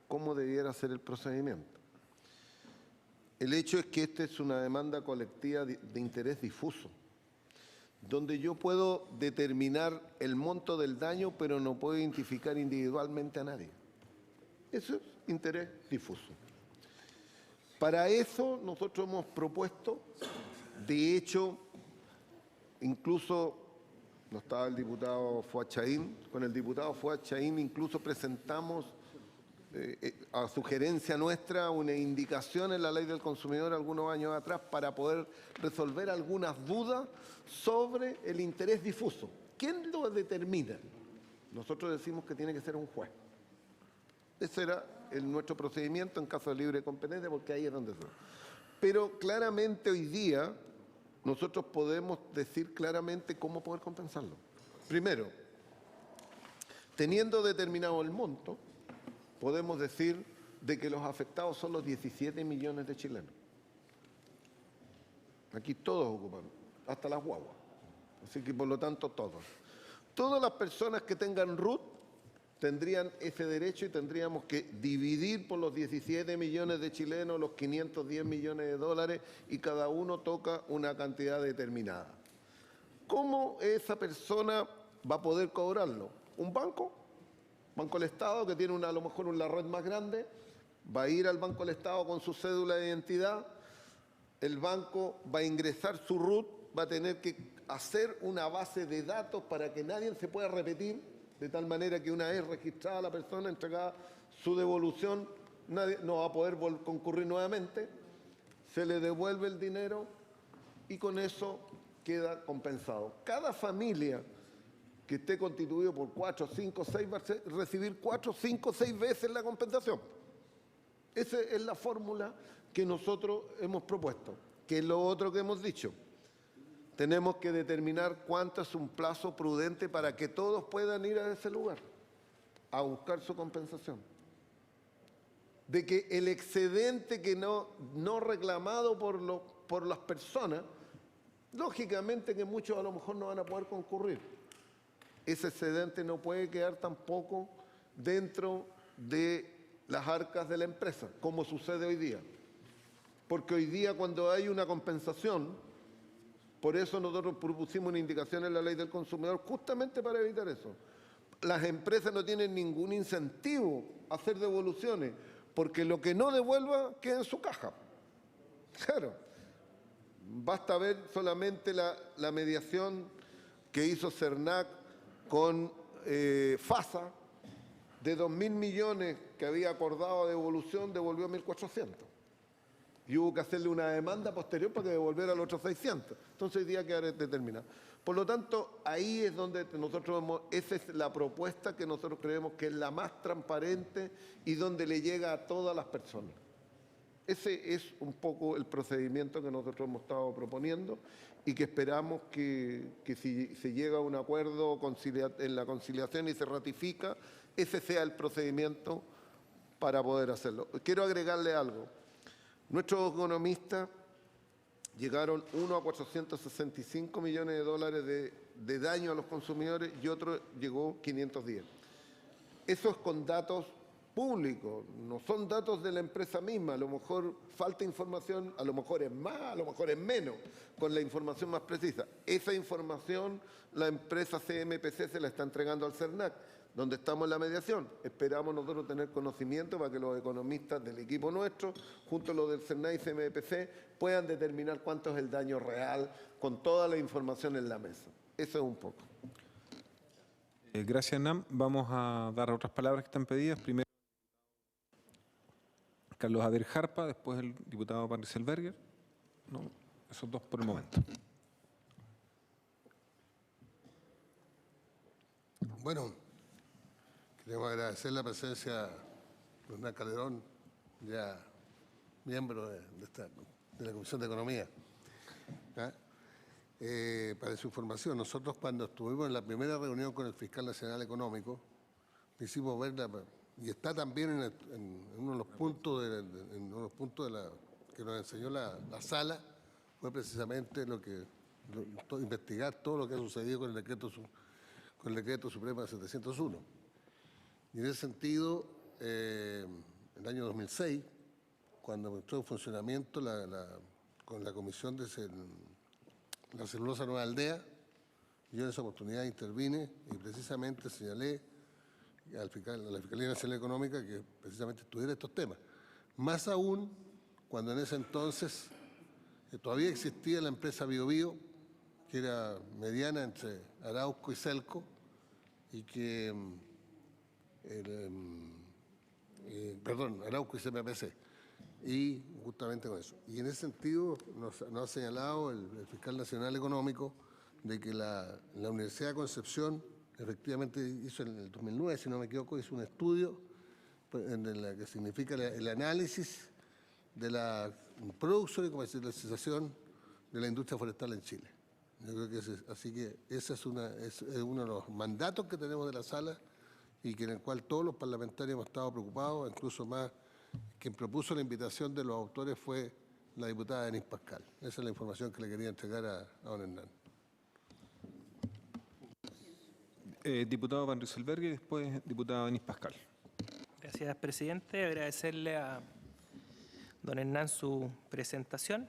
cómo debiera ser el procedimiento. El hecho es que esta es una demanda colectiva de interés difuso, donde yo puedo determinar el monto del daño, pero no puedo identificar individualmente a nadie. Eso es interés difuso. Para eso nosotros hemos propuesto, de hecho, incluso, no estaba el diputado Fuad Chahín, con el diputado Fuad Chahín incluso presentamos a sugerencia nuestra una indicación en la Ley del Consumidor algunos años atrás para poder resolver algunas dudas sobre el interés difuso. ¿Quién lo determina? Nosotros decimos que tiene que ser un juez. Ese era nuestro procedimiento en caso de libre competencia, porque ahí es donde se... Pero claramente hoy día nosotros podemos decir claramente cómo poder compensarlo. Primero, teniendo determinado el monto, podemos decir de que los afectados son los 17 millones de chilenos. Aquí todos ocupan, hasta las guaguas. Así que por lo tanto todos. Todas las personas que tengan RUT tendrían ese derecho y tendríamos que dividir por los 17 millones de chilenos los 510 millones de dólares y cada uno toca una cantidad determinada. ¿Cómo esa persona va a poder cobrarlo? ¿Un banco? Banco del Estado, que tiene a lo mejor una red más grande, va a ir al Banco del Estado con su cédula de identidad, el banco va a ingresar su RUT, va a tener que hacer una base de datos para que nadie se pueda repetir de tal manera que una vez registrada la persona, entregada su devolución, nadie no va a poder concurrir nuevamente, se le devuelve el dinero y con eso queda compensado. Cada familia que esté constituido por 4, 5, 6 va a recibir 4, 5, 6 veces la compensación. Esa es la fórmula que nosotros hemos propuesto, que es lo otro que hemos dicho. Tenemos que determinar cuánto es un plazo prudente para que todos puedan ir a ese lugar a buscar su compensación. De que el excedente que no reclamado por las personas, lógicamente que muchos a lo mejor no van a poder concurrir. Ese excedente no puede quedar tampoco dentro de las arcas de la empresa, como sucede hoy día. Porque hoy día cuando hay una compensación, por eso nosotros propusimos una indicación en la ley del consumidor, justamente para evitar eso. Las empresas no tienen ningún incentivo a hacer devoluciones, porque lo que no devuelva queda en su caja. Claro. Basta ver solamente la mediación que hizo CERNAC con FASA, de 2.000 millones que había acordado de devolución, devolvió 1.400. Y hubo que hacerle una demanda posterior para que devolviera los otros 600. Entonces hoy día queda determinado. Por lo tanto, ahí es donde esa es la propuesta que nosotros creemos que es la más transparente y donde le llega a todas las personas. Ese es un poco el procedimiento que nosotros hemos estado proponiendo y que esperamos que si se llega a un acuerdo en la conciliación y se ratifica, ese sea el procedimiento para poder hacerlo. Quiero agregarle algo. Nuestros economistas llegaron uno a 465 millones de dólares de daño a los consumidores y otro llegó 510. Eso es con datos públicos, no son datos de la empresa misma. A lo mejor falta información, a lo mejor es más, a lo mejor es menos, con la información más precisa. Esa información la empresa CMPC se la está entregando al CERNAC, donde estamos en la mediación. Esperamos nosotros tener conocimiento para que los economistas del equipo nuestro, junto a los del CERNAC y CMPC, puedan determinar cuánto es el daño real con toda la información en la mesa. Eso es un poco. Gracias, Nam. Vamos a dar otras palabras que están pedidas. Primero, Carlos Ader Jarpa, después el diputado Van Rieselbergher. No, esos dos por el momento. Bueno, queremos agradecer la presencia de Hernán Calderón, ya miembro de la Comisión de Economía. Para su información, nosotros cuando estuvimos en la primera reunión con el Fiscal Nacional Económico, hicimos ver, y está también en uno de los puntos, que nos enseñó la sala, fue precisamente investigar todo lo que ha sucedido con el decreto supremo de 701. Y en ese sentido, en el año 2006, cuando entró en funcionamiento con la comisión de la celulosa Nueva Aldea, yo en esa oportunidad intervine y precisamente señalé a la Fiscalía Nacional Económica que precisamente estudiara estos temas. Más aún cuando en ese entonces todavía existía la empresa BioBio, que era mediana entre Arauco y Celco, y que Arauco y CMPC, y justamente con eso. Y en ese sentido nos ha señalado el Fiscal Nacional Económico de que la Universidad de Concepción efectivamente hizo en el 2009, si no me equivoco, hizo un estudio en la que significa el análisis de la producción y comercialización de la industria forestal en Chile. Yo creo que así que ese es uno de los mandatos que tenemos de la sala y en el cual todos los parlamentarios hemos estado preocupados, incluso más. Quien propuso la invitación de los autores fue la diputada Denise Pascal. Esa es la información que le quería entregar a don Hernán. Diputado Van Rieselbergher y después diputada Denise Pascal. Gracias, presidente. Agradecerle a don Hernán su presentación.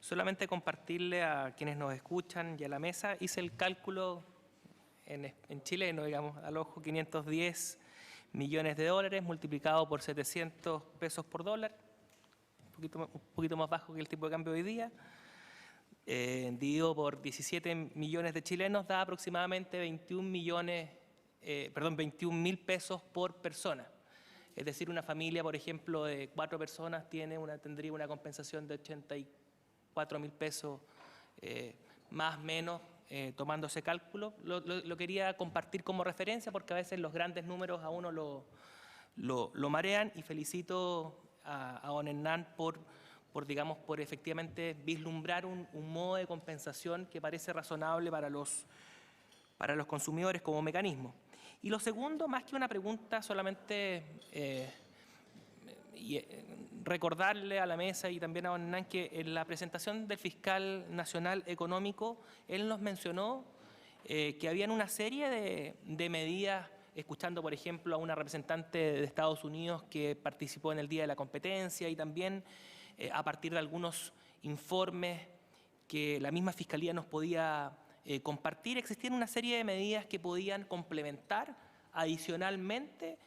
Solamente compartirle a quienes nos escuchan y a la mesa, hice el cálculo en chileno, digamos, al ojo, 510 millones de dólares multiplicado por 700 pesos por dólar, un poquito más bajo que el tipo de cambio hoy día, dividido por 17 millones de chilenos, da aproximadamente 21 millones 21.000 pesos por persona. Es decir, una familia, por ejemplo, de 4 personas tendría una compensación de 84.000 pesos, más o menos, tomando ese cálculo. Lo quería compartir como referencia porque a veces los grandes números a uno lo marean, y felicito a don Hernán por efectivamente vislumbrar un modo de compensación que parece razonable para los consumidores como mecanismo. Y lo segundo, más que una pregunta, solamente recordarle a la mesa y también a don Hernán que en la presentación del Fiscal Nacional Económico, él nos mencionó que habían una serie de medidas, escuchando por ejemplo a una representante de Estados Unidos que participó en el Día de la Competencia, y también a partir de algunos informes que la misma Fiscalía nos podía compartir, existían una serie de medidas que podían complementar adicionalmente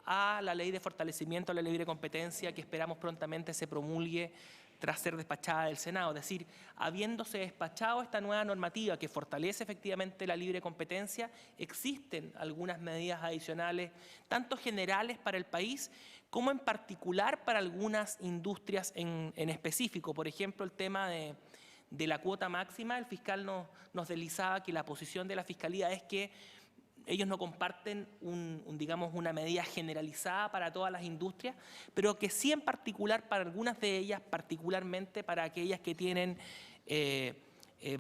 a la ley de fortalecimiento a la libre competencia, que esperamos prontamente se promulgue tras ser despachada del Senado. Es decir, habiéndose despachado esta nueva normativa que fortalece efectivamente la libre competencia, existen algunas medidas adicionales, tanto generales para el país como en particular para algunas industrias en específico. Por ejemplo, el tema de la cuota máxima. El fiscal nos deslizaba que la posición de la Fiscalía es que ellos no comparten digamos, una medida generalizada para todas las industrias, pero que sí en particular para algunas de ellas, particularmente para aquellas que tienen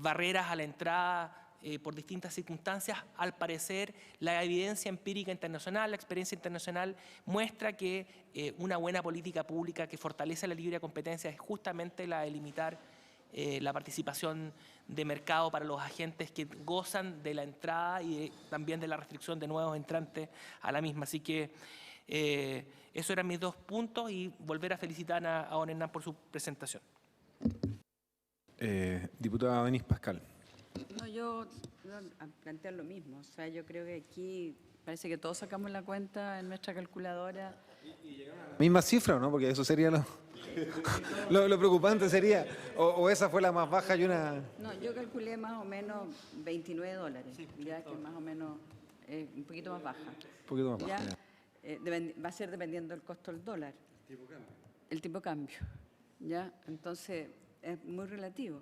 barreras a la entrada por distintas circunstancias. Al parecer, la evidencia empírica internacional, la experiencia internacional muestra que una buena política pública que fortalece la libre competencia es justamente la de limitar la participación de mercado para los agentes que gozan de la entrada y también de la restricción de nuevos entrantes a la misma. Así que esos eran mis 2 puntos, y volver a felicitar a don Hernán por su presentación. Diputada Denise Pascal. No, yo a plantear lo mismo. O sea, yo creo que aquí parece que todos sacamos la cuenta en nuestra calculadora. Misma cifra, ¿no? Porque eso sería lo preocupante sería, o esa fue la más baja y una... No, yo calculé más o menos $29, ya que más o menos un poquito más baja. Un poquito más baja. Va a ser dependiendo del costo del dólar. El tipo de cambio. ¿Ya? Entonces, es muy relativo.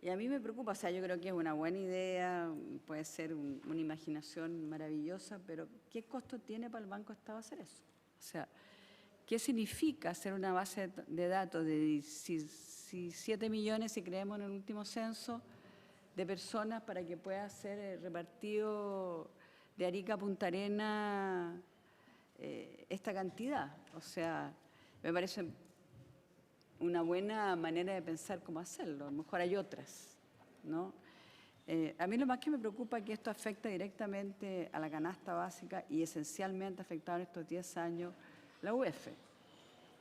Y a mí me preocupa, o sea, yo creo que es una buena idea, puede ser una imaginación maravillosa, pero ¿qué costo tiene para el Banco Estado hacer eso? O sea, ¿qué significa hacer una base de datos de 17 millones, si creemos en el último censo, de personas para que pueda ser repartido de Arica a Punta Arenas esta cantidad? O sea, me parece una buena manera de pensar cómo hacerlo. A lo mejor hay otras, ¿no? A mí lo más que me preocupa es que esto afecta directamente a la canasta básica y esencialmente ha afectado en estos 10 años la UEF.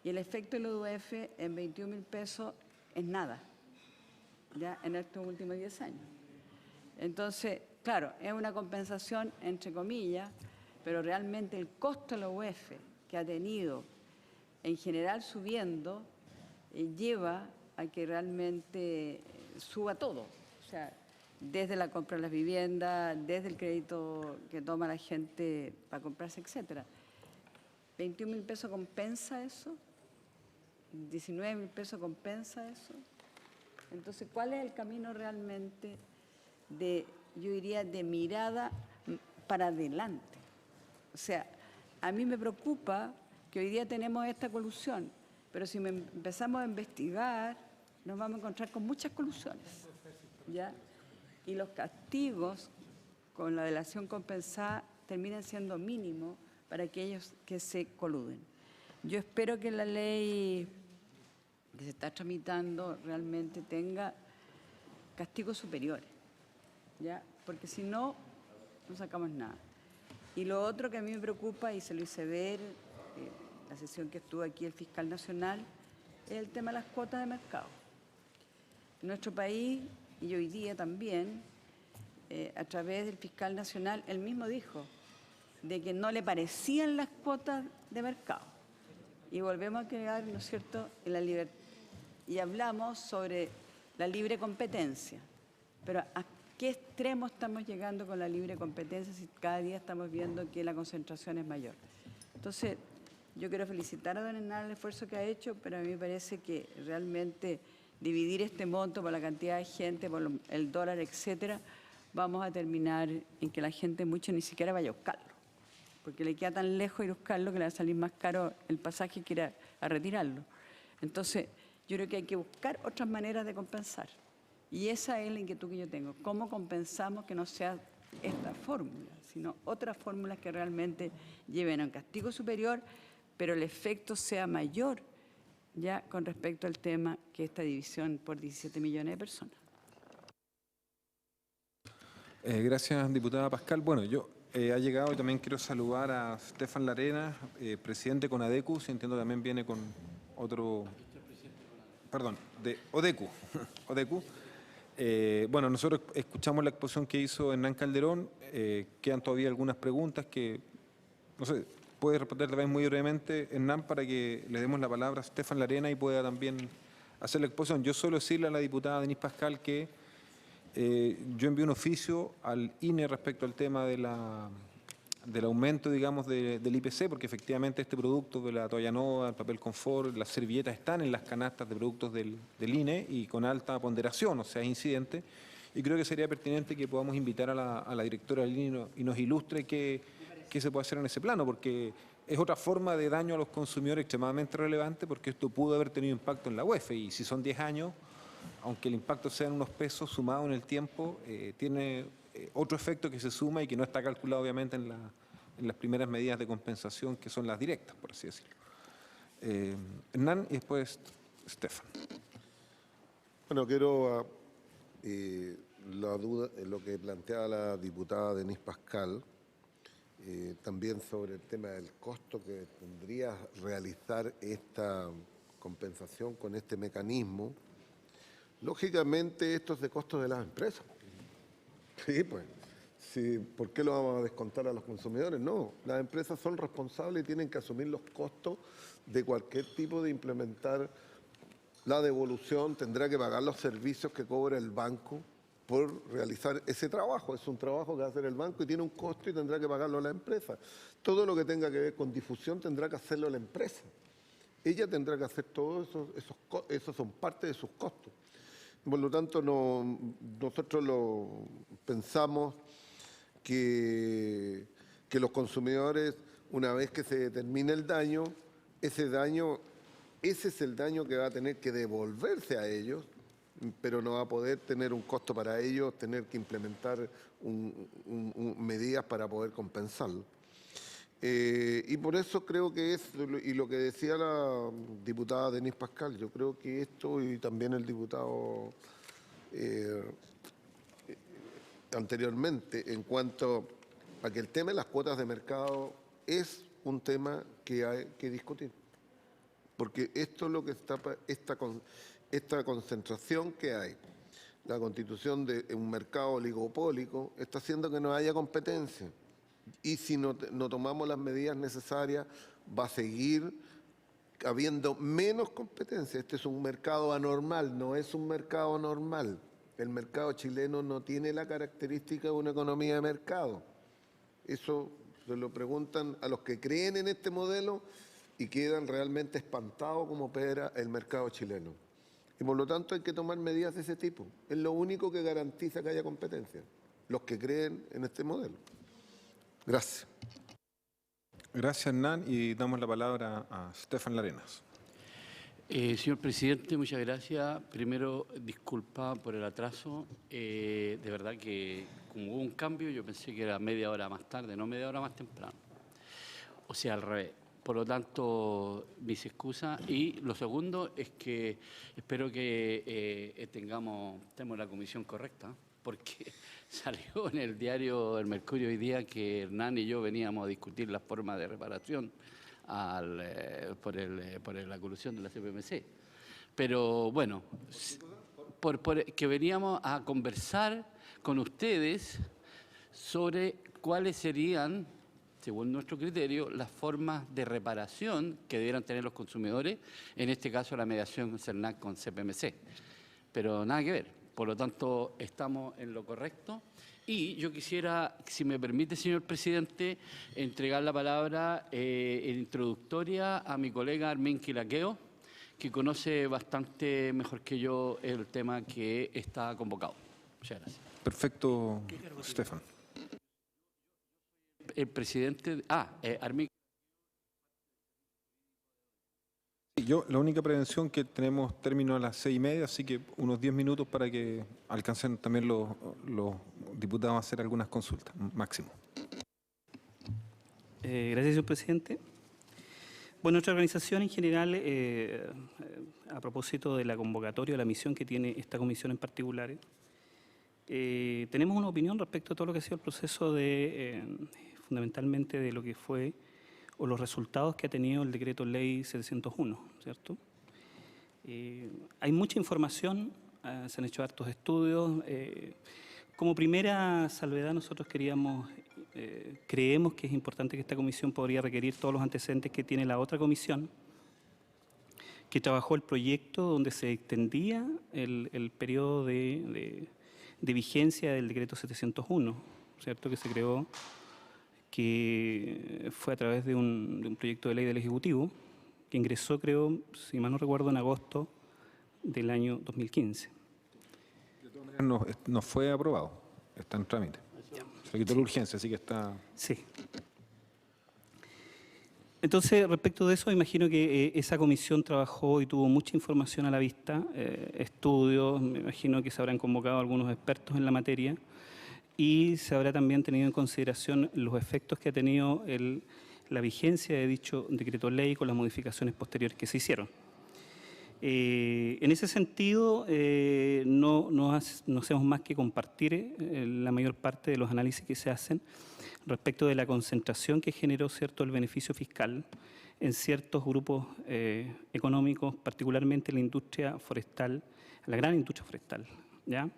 Y el efecto de la UEF en 21.000 pesos es nada, ya en estos últimos 10 años. Entonces, claro, es una compensación entre comillas, pero realmente el costo de la UEF que ha tenido en general subiendo lleva a que realmente suba todo. O sea, desde la compra de las viviendas, desde el crédito que toma la gente para comprarse, etcétera. 21.000 pesos compensa eso, 19.000 pesos compensa eso. Entonces, ¿cuál es el camino realmente yo diría, de mirada para adelante? O sea, a mí me preocupa que hoy día tenemos esta colusión, pero si empezamos a investigar, nos vamos a encontrar con muchas colusiones, ¿ya? Y los castigos con la delación compensada terminan siendo mínimos para aquellos que se coluden. Yo espero que la ley que se está tramitando realmente tenga castigos superiores, ¿ya? Porque si no, no sacamos nada. Y lo otro que a mí me preocupa, y se lo hice ver la sesión que estuvo aquí el Fiscal Nacional, es el tema de las cuotas de mercado. En nuestro país, y hoy día también, a través del Fiscal Nacional, él mismo dijo de que no le parecían las cuotas de mercado. Y volvemos a quedar, ¿no es cierto?, en la libertad. Y hablamos sobre la libre competencia. Pero qué extremo estamos llegando con la libre competencia si cada día estamos viendo que la concentración es mayor. Entonces, yo quiero felicitar a don Hernán el esfuerzo que ha hecho, pero a mí me parece que realmente dividir este monto por la cantidad de gente, por el dólar, etcétera, vamos a terminar en que la gente mucho ni siquiera vaya a buscarlo, porque le queda tan lejos ir a buscarlo que le va a salir más caro el pasaje que ir a retirarlo. Entonces, yo creo que hay que buscar otras maneras de compensar. Y esa es la inquietud que yo tengo. ¿Cómo compensamos que no sea esta fórmula, sino otras fórmulas que realmente lleven a un castigo superior, pero el efecto sea mayor ya con respecto al tema que esta división por 17 millones de personas? Gracias, diputada Pascal. Bueno, yo ha llegado y también quiero saludar a Stefan Larena, presidente con ADECU, si entiendo también viene con otro... Perdón, de ODECU. ODECU. Bueno, nosotros escuchamos la exposición que hizo Hernán Calderón, quedan todavía algunas preguntas que, no sé, puede responder tal vez muy brevemente, Hernán, para que le demos la palabra a Stefan Larena y pueda también hacer la exposición. Yo suelo decirle a la diputada Denise Pascal que yo envié un oficio al INE respecto al tema del aumento, digamos, del IPC, porque efectivamente este producto de la toalla nova, el papel confort, las servilletas están en las canastas de productos del INE y con alta ponderación, o sea, es incidente. Y creo que sería pertinente que podamos invitar a la directora del INE y nos ilustre qué se puede hacer en ese plano, porque es otra forma de daño a los consumidores extremadamente relevante, porque esto pudo haber tenido impacto en la UEF y si son 10 años, aunque el impacto sea en unos pesos sumado en el tiempo, tiene otro efecto que se suma y que no está calculado obviamente en las primeras medidas de compensación, que son las directas, por así decirlo. Hernán y después Stefan. Bueno, quiero la duda, lo que planteaba la diputada Denise Pascal, también sobre el tema del costo que tendría realizar esta compensación con este mecanismo. Lógicamente, esto es de costos de las empresas. Sí, pues. Sí, ¿por qué lo vamos a descontar a los consumidores? No, las empresas son responsables y tienen que asumir los costos de cualquier tipo de implementar la devolución, tendrá que pagar los servicios que cobra el banco por realizar ese trabajo. Es un trabajo que va a hacer el banco y tiene un costo y tendrá que pagarlo la empresa. Todo lo que tenga que ver con difusión tendrá que hacerlo la empresa. Ella tendrá que hacer todo eso, esos son parte de sus costos. Por lo tanto, nosotros pensamos que los consumidores, una vez que se determine el daño, ese es el daño que va a tener que devolverse a ellos, pero no va a poder tener un costo para ellos, tener que implementar medidas para poder compensarlo. Y por eso creo que y lo que decía la diputada Denise Pascal, yo creo que esto y también el diputado anteriormente, en cuanto a que el tema de las cuotas de mercado es un tema que hay que discutir. Porque esto es lo que está, esta concentración que hay, la constitución de un mercado oligopólico, está haciendo que no haya competencia. Y si no tomamos las medidas necesarias, va a seguir habiendo menos competencia. Este es un mercado anormal, no es un mercado normal. El mercado chileno no tiene la característica de una economía de mercado. Eso se lo preguntan a los que creen en este modelo y quedan realmente espantados como opera el mercado chileno. Y por lo tanto hay que tomar medidas de ese tipo. Es lo único que garantiza que haya competencia, los que creen en este modelo. Gracias. Gracias, Hernán, y damos la palabra a Stefan Larenas. Señor presidente, muchas gracias. Primero, disculpa por el atraso. De verdad que como hubo un cambio, yo pensé que era media hora más tarde, no media hora más temprano. O sea, al revés. Por lo tanto, mis excusas. Y lo segundo es que espero que tenemos la comisión correcta, porque salió en el diario El Mercurio hoy día que Hernán y yo veníamos a discutir la forma de reparación por la colusión de la CPMC. Pero bueno, que veníamos a conversar con ustedes sobre cuáles serían, según nuestro criterio, las formas de reparación que debieran tener los consumidores, en este caso la mediación CERNAC con CPMC. Pero nada que ver. Por lo tanto, estamos en lo correcto. Y yo quisiera, si me permite, señor presidente, entregar la palabra introductoria a mi colega Armin Quilaqueo, que conoce bastante mejor que yo el tema que está convocado. Muchas gracias. Perfecto, Stefan. El presidente... Armin. Yo, la única prevención que tenemos término a las 6:30, así que unos 10 minutos para que alcancen también los diputados a hacer algunas consultas, máximo. Gracias, señor presidente. Bueno, nuestra organización en general, a propósito de la convocatoria o la misión que tiene esta comisión en particular, tenemos una opinión respecto a todo lo que ha sido el proceso de, fundamentalmente de lo que fue o los resultados que ha tenido el decreto ley 701, ¿cierto? Hay mucha información, se han hecho hartos estudios. Como primera salvedad, nosotros creemos que es importante que esta comisión podría requerir todos los antecedentes que tiene la otra comisión, que trabajó el proyecto donde se extendía el periodo de vigencia del decreto 701, ¿cierto? Que se creó, que fue a través de un proyecto de ley del Ejecutivo, que ingresó, creo, si mal no recuerdo, en agosto del año 2015. De todas maneras, no fue aprobado, está en trámite. Se quitó la urgencia, así que está... Sí. Entonces, respecto de eso, imagino que esa comisión trabajó y tuvo mucha información a la vista, estudios, me imagino que se habrán convocado algunos expertos en la materia, y se habrá también tenido en consideración los efectos que ha tenido la vigencia de dicho decreto ley con las modificaciones posteriores que se hicieron. En ese sentido, no hacemos más que compartir la mayor parte de los análisis que se hacen respecto de la concentración que generó, ¿cierto?, el beneficio fiscal en ciertos grupos económicos, particularmente la industria forestal, la gran industria forestal, ¿ya?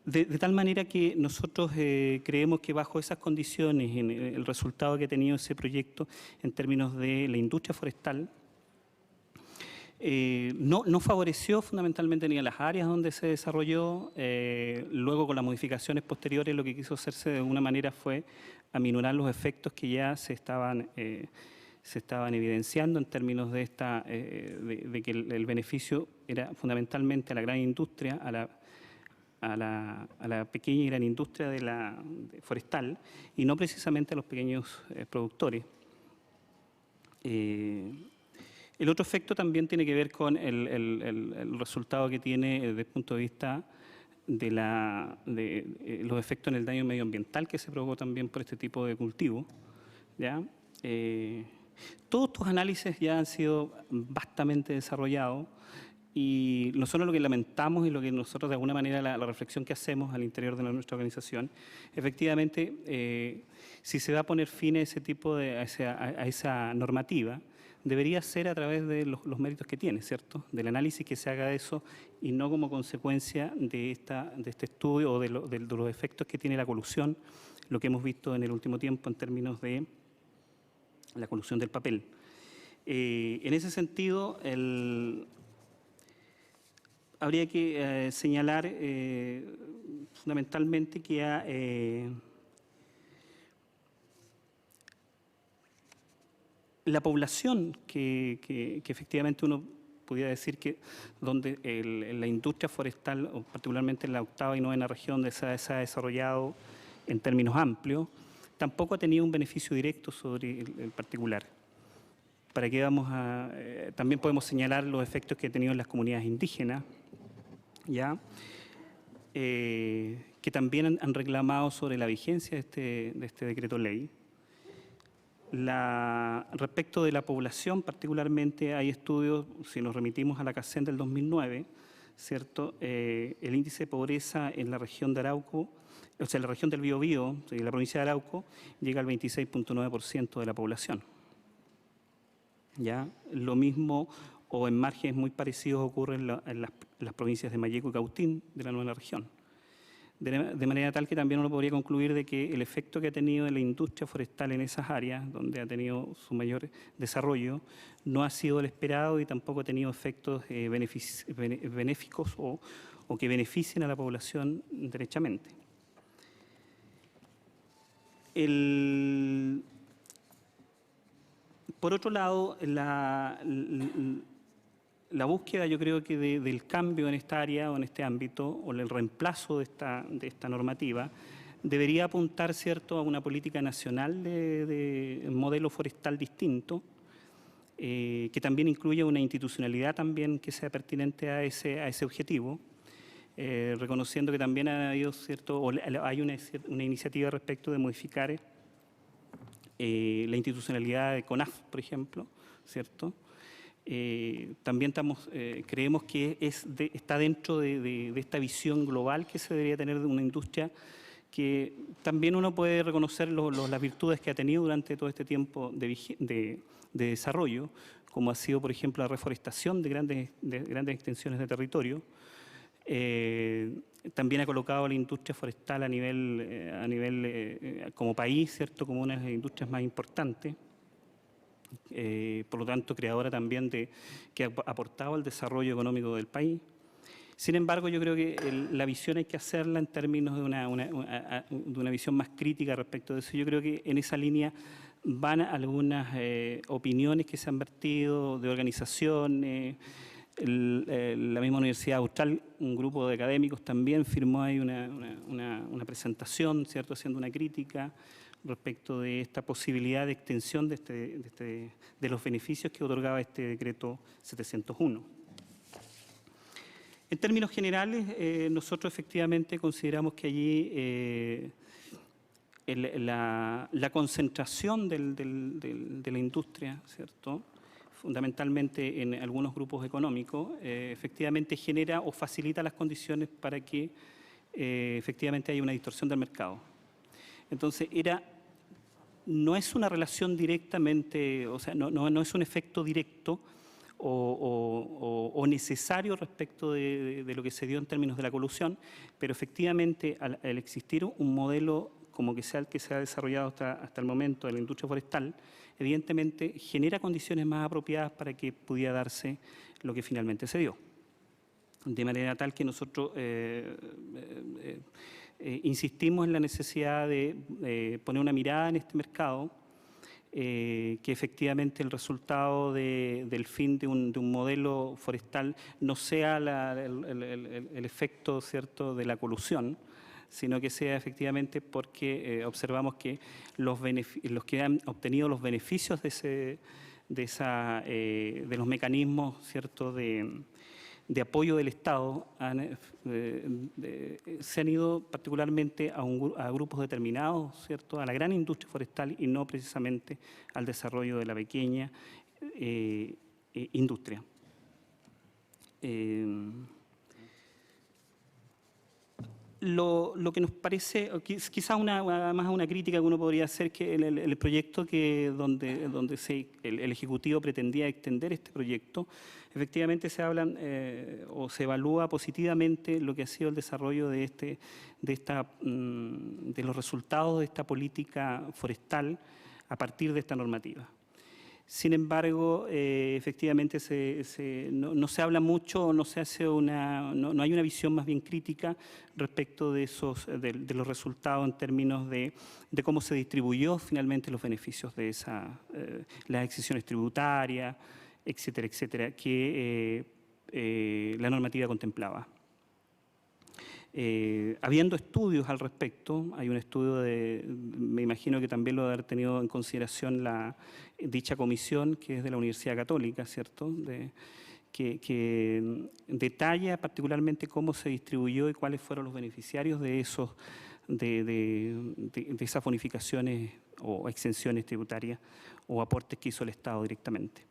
De tal manera que nosotros creemos que bajo esas condiciones, en el resultado que ha tenido ese proyecto en términos de la industria forestal, no favoreció fundamentalmente ni a las áreas donde se desarrolló. Luego, con las modificaciones posteriores, lo que quiso hacerse de alguna manera fue aminorar los efectos que ya se estaban evidenciando en términos de que el beneficio era fundamentalmente a la gran industria, a la pequeña y gran industria forestal, y no precisamente a los pequeños productores. El otro efecto también tiene que ver con el resultado que tiene desde el punto de vista de los efectos en el daño medioambiental que se provocó también por este tipo de cultivo, ¿ya? Todos estos análisis ya han sido bastante desarrollados, y nosotros lo que lamentamos y lo que nosotros de alguna manera la reflexión que hacemos al interior de nuestra organización, efectivamente, si se va a poner fin a ese tipo a esa normativa, debería ser a través de los méritos que tiene, ¿cierto? Del análisis que se haga de eso, y no como consecuencia de este estudio o de los efectos que tiene la colusión, lo que hemos visto en el último tiempo en términos de la colusión del papel. En ese sentido, habría que señalar fundamentalmente que la población que efectivamente uno pudiera decir que donde la industria forestal, o particularmente en la 8ª y 9ª región donde se ha desarrollado en términos amplios, tampoco ha tenido un beneficio directo sobre el particular. ¿Para qué vamos a...? También podemos señalar los efectos que ha tenido en las comunidades indígenas, ¿ya? Que también han reclamado sobre la vigencia de este decreto ley. Respecto de la población, particularmente, hay estudios, si nos remitimos a la CACEN del 2009, ¿cierto? El índice de pobreza en la región de Arauco, o sea, en la región del Biobío, en la provincia de Arauco, llega al 26.9% de la población. ¿Ya? Lo mismo, o en márgenes muy parecidos, ocurre en las provincias de Mayeco y Cautín, de la 9ª región. de manera tal que también uno podría concluir de que el efecto que ha tenido la industria forestal en esas áreas, donde ha tenido su mayor desarrollo, no ha sido el esperado y tampoco ha tenido efectos benéficos o que beneficien a la población derechamente. Por otro lado, la búsqueda, yo creo que del cambio en esta área o en este ámbito, o el reemplazo de esta normativa, debería apuntar, ¿cierto?, a una política nacional de modelo forestal distinto, que también incluya una institucionalidad también que sea pertinente a ese objetivo, reconociendo que también ha habido, ¿cierto?, o hay una iniciativa respecto de modificar la institucionalidad de CONAF, por ejemplo, ¿cierto? También creemos que está dentro de esta visión global que se debería tener de una industria que también uno puede reconocer las virtudes que ha tenido durante todo este tiempo de desarrollo, como ha sido, por ejemplo, la reforestación de grandes extensiones de territorio. También ha colocado a la industria forestal a nivel como país, ¿cierto?, como una de las industrias más importantes. Por lo tanto, creadora también que ha aportado al desarrollo económico del país. Sin embargo, yo creo que la visión hay que hacerla en términos de una visión más crítica respecto de eso. Yo creo que en esa línea van algunas opiniones que se han vertido de organizaciones. La misma Universidad Austral, un grupo de académicos también firmó ahí una presentación, ¿cierto?, haciendo una crítica respecto de esta posibilidad de extensión de los beneficios que otorgaba este decreto 701. En términos generales, nosotros efectivamente consideramos que allí la concentración de la industria, ¿cierto?, fundamentalmente en algunos grupos económicos, efectivamente genera o facilita las condiciones para que efectivamente haya una distorsión del mercado. Entonces, no es una relación directamente, o sea, no es un efecto directo o necesario respecto de lo que se dio en términos de la colusión, pero efectivamente al existir un modelo como el que se ha desarrollado hasta el momento de la industria forestal, evidentemente genera condiciones más apropiadas para que pudiera darse lo que finalmente se dio. De manera tal que nosotros insistimos en la necesidad de poner una mirada en este mercado, que efectivamente el resultado del fin de un modelo forestal no sea el efecto, ¿cierto?, de la colusión, sino que sea efectivamente porque observamos que los que han obtenido los beneficios de los mecanismos, ¿cierto?, de apoyo del Estado se han ido particularmente a grupos determinados, ¿cierto?, a la gran industria forestal y no precisamente al desarrollo de la pequeña industria. Lo que nos parece, quizás más una crítica que uno podría hacer, que el proyecto donde el Ejecutivo pretendía extender este proyecto, efectivamente se hablan o se evalúa positivamente lo que ha sido el desarrollo de los resultados de esta política forestal a partir de esta normativa. Sin embargo, efectivamente no se habla mucho, no hay una visión más bien crítica respecto de los resultados en términos de cómo se distribuyó finalmente los beneficios de las exenciones tributarias, etcétera, etcétera, que la normativa contemplaba. Habiendo estudios al respecto, hay un estudio me imagino que también lo debe haber tenido en consideración dicha comisión, que es de la Universidad Católica, ¿cierto?, que detalla particularmente cómo se distribuyó y cuáles fueron los beneficiarios de esas bonificaciones o exenciones tributarias o aportes que hizo el Estado directamente.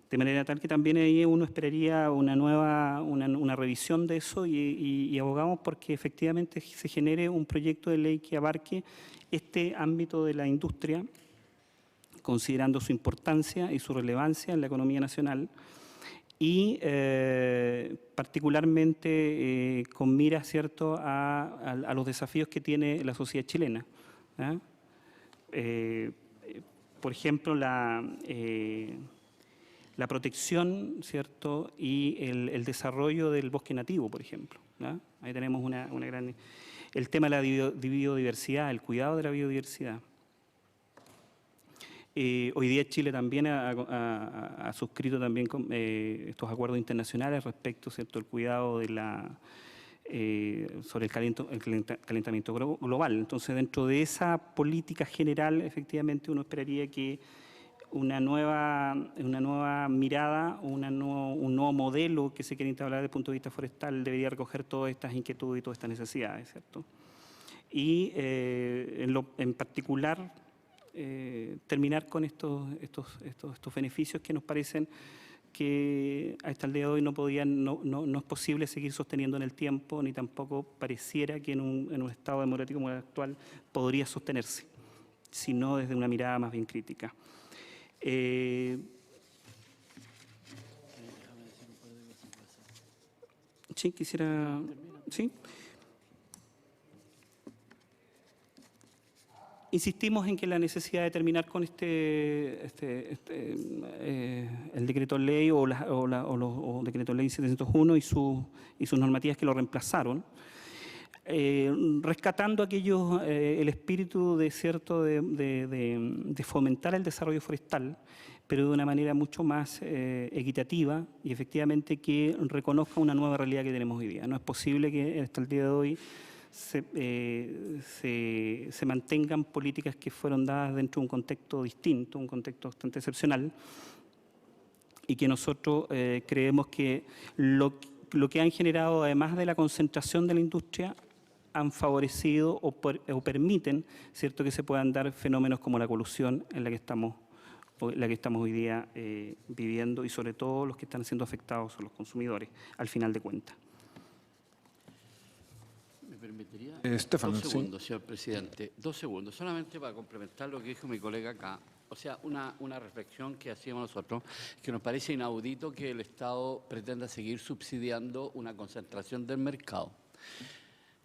De manera tal que también ahí uno esperaría una revisión de eso y abogamos porque efectivamente se genere un proyecto de ley que abarque este ámbito de la industria, considerando su importancia y su relevancia en la economía nacional, y particularmente con mira, ¿cierto?, a los desafíos que tiene la sociedad chilena. ¿Ah? Por ejemplo, la protección, ¿cierto?, y el desarrollo del bosque nativo, por ejemplo. ¿Ah? Ahí tenemos una gran... El tema de la biodiversidad, el cuidado de la biodiversidad. Hoy día Chile también ha suscrito también estos acuerdos internacionales respecto, ¿cierto?, al cuidado de sobre el calentamiento global. Entonces, dentro de esa política general, efectivamente, uno esperaría que una nueva mirada, un nuevo modelo que se quiere instaurar desde el punto de vista forestal debería recoger todas estas inquietudes y todas estas necesidades, ¿cierto? Y en particular, terminar con estos beneficios que nos parecen que hasta el día de hoy no es posible seguir sosteniendo en el tiempo, ni tampoco pareciera que en un estado democrático como el actual podría sostenerse, sino desde una mirada más bien crítica. Sí, quisiera... ¿Sí? Insistimos en que la necesidad de terminar con el decreto ley o decreto ley 701 y sus normativas que lo reemplazaron, rescatando el espíritu de fomentar el desarrollo forestal, pero de una manera mucho más equitativa y efectivamente que reconozca una nueva realidad que tenemos hoy día. No es posible que hasta el día de hoy se mantengan políticas que fueron dadas dentro de un contexto distinto, un contexto bastante excepcional, y que nosotros creemos que lo que han generado, además de la concentración de la industria, han favorecido o permiten, ¿cierto?, que se puedan dar fenómenos como la colusión en la que estamos hoy día viviendo, y sobre todo los que están siendo afectados son los consumidores, al final de cuentas. ¿Me permitiría? Estefan, 2 segundos, sí. señor presidente. 2 segundos, solamente para complementar lo que dijo mi colega acá. O sea, una reflexión que hacíamos nosotros, que nos parece inaudito que el Estado pretenda seguir subsidiando una concentración del mercado.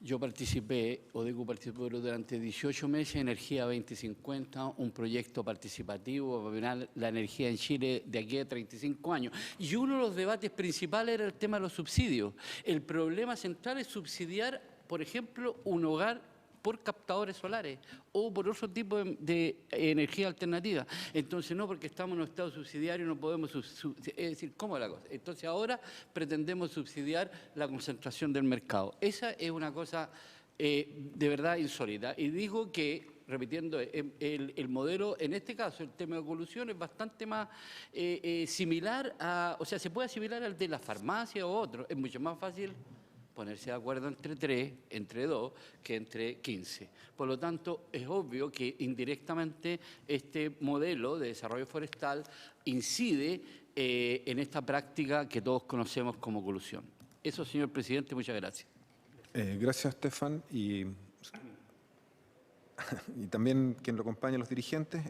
Yo participé durante 18 meses en Energía 2050, un proyecto participativo para ganar la energía en Chile de aquí a 35 años. Y uno de los debates principales era el tema de los subsidios. El problema central es subsidiar, por ejemplo, un hogar por captadores solares o por otro tipo de energía alternativa. Entonces, no, porque estamos en un estado subsidiario no podemos es decir, ¿cómo es la cosa? Entonces, ahora pretendemos subsidiar la concentración del mercado. Esa es una cosa de verdad insólita. Y digo que, repitiendo, el modelo, en este caso, el tema de colusión es bastante más similar o sea, se puede asimilar al de la farmacia o otro. Es mucho más fácil ponerse de acuerdo entre 3, entre 2, que entre 15. Por lo tanto, es obvio que indirectamente este modelo de desarrollo forestal incide en esta práctica que todos conocemos como colusión. Eso, señor presidente, muchas gracias. Gracias, Estefan. Y también quien lo acompaña a los dirigentes.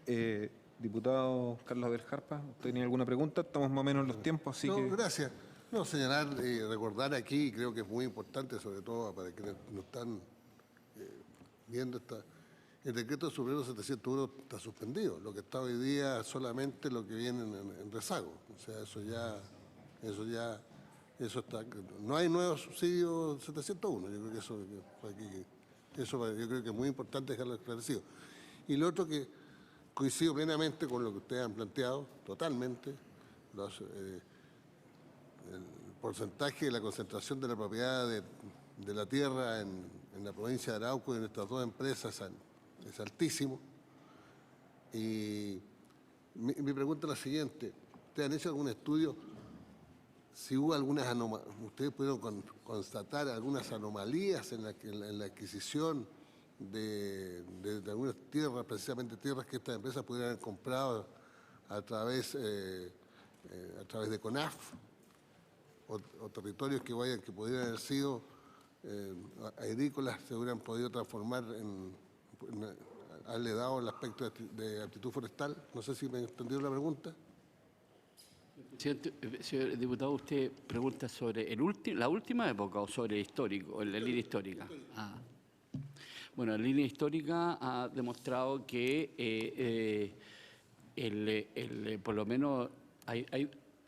Diputado Carlos del Jarpa, ¿usted tiene alguna pregunta? Estamos más o menos en los tiempos, así que... Gracias. No, señalar y recordar aquí, creo que es muy importante, sobre todo para quienes nos están viendo, el decreto superior 701 está suspendido. Lo que está hoy día es solamente lo que viene en rezago. O sea, eso está. No hay nuevos subsidios 701. Yo creo que eso yo creo que es muy importante dejarlo esclarecido. Y lo otro que coincido plenamente con lo que ustedes han planteado, totalmente, el porcentaje de la concentración de la propiedad de la tierra en la provincia de Arauco y en estas dos empresas es altísimo. Y mi pregunta es la siguiente. ¿Ustedes han hecho algún estudio si hubo algunas anomalías? ¿Ustedes pudieron constatar algunas anomalías en la adquisición de algunas tierras, precisamente tierras que estas empresas pudieran haber comprado a través de CONAF? O territorios que pudieran haber sido agrícolas, se hubieran podido transformar haberle dado el aspecto de aptitud forestal. No sé si me entendieron la pregunta. Señor diputado, usted pregunta sobre la última época o sobre el histórico, la línea histórica. Bueno, la línea histórica ha demostrado que por lo menos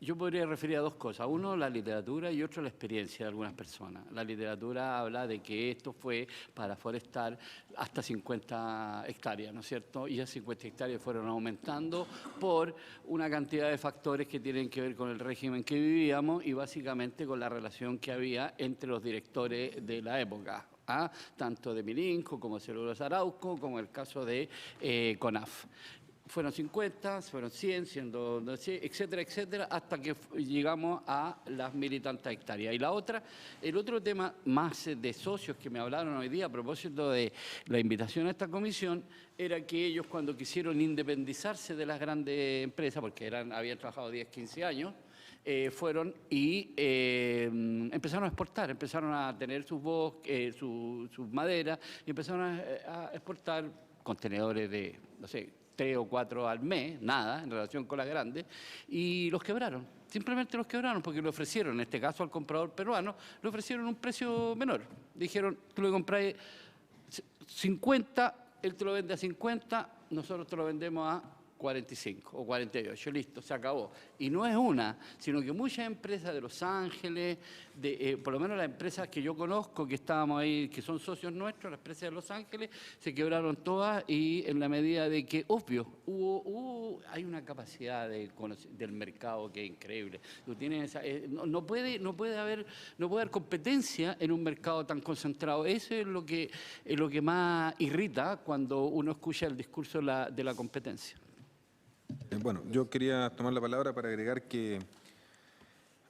yo podría referir a dos cosas. Uno, la literatura y otro, la experiencia de algunas personas. La literatura habla de que esto fue para forestar hasta 50 hectáreas, ¿no es cierto? Y esas 50 hectáreas fueron aumentando por una cantidad de factores que tienen que ver con el régimen que vivíamos y básicamente con la relación que había entre los directores de la época. Tanto de Milinco como de Celulosa Arauco, como el caso de CONAF. Fueron 50, fueron 100, etcétera, etcétera, hasta que llegamos a las 1000 y tantas hectáreas. Y el otro tema más de socios que me hablaron hoy día a propósito de la invitación a esta comisión, era que ellos cuando quisieron independizarse de las grandes empresas, porque habían trabajado 10, 15 años, fueron y empezaron a exportar, empezaron a tener sus maderas y empezaron a exportar contenedores de, no sé, 3 o 4 al mes, nada, en relación con las grandes, y los quebraron. Simplemente los quebraron porque le ofrecieron, en este caso al comprador peruano, le ofrecieron un precio menor. Dijeron, tú le compras 50, él te lo vende a 50, nosotros te lo vendemos a 45 o 48, listo, se acabó. Y no es una, sino que muchas empresas de Los Ángeles, por lo menos las empresas que yo conozco, que estábamos ahí, que son socios nuestros, las empresas de Los Ángeles, se quebraron todas y en la medida de que, obvio, hay una capacidad del mercado que es increíble. Tú tienes no puede haber competencia en un mercado tan concentrado. Eso es lo que más irrita cuando uno escucha el discurso de la competencia. Bueno, yo quería tomar la palabra para agregar que,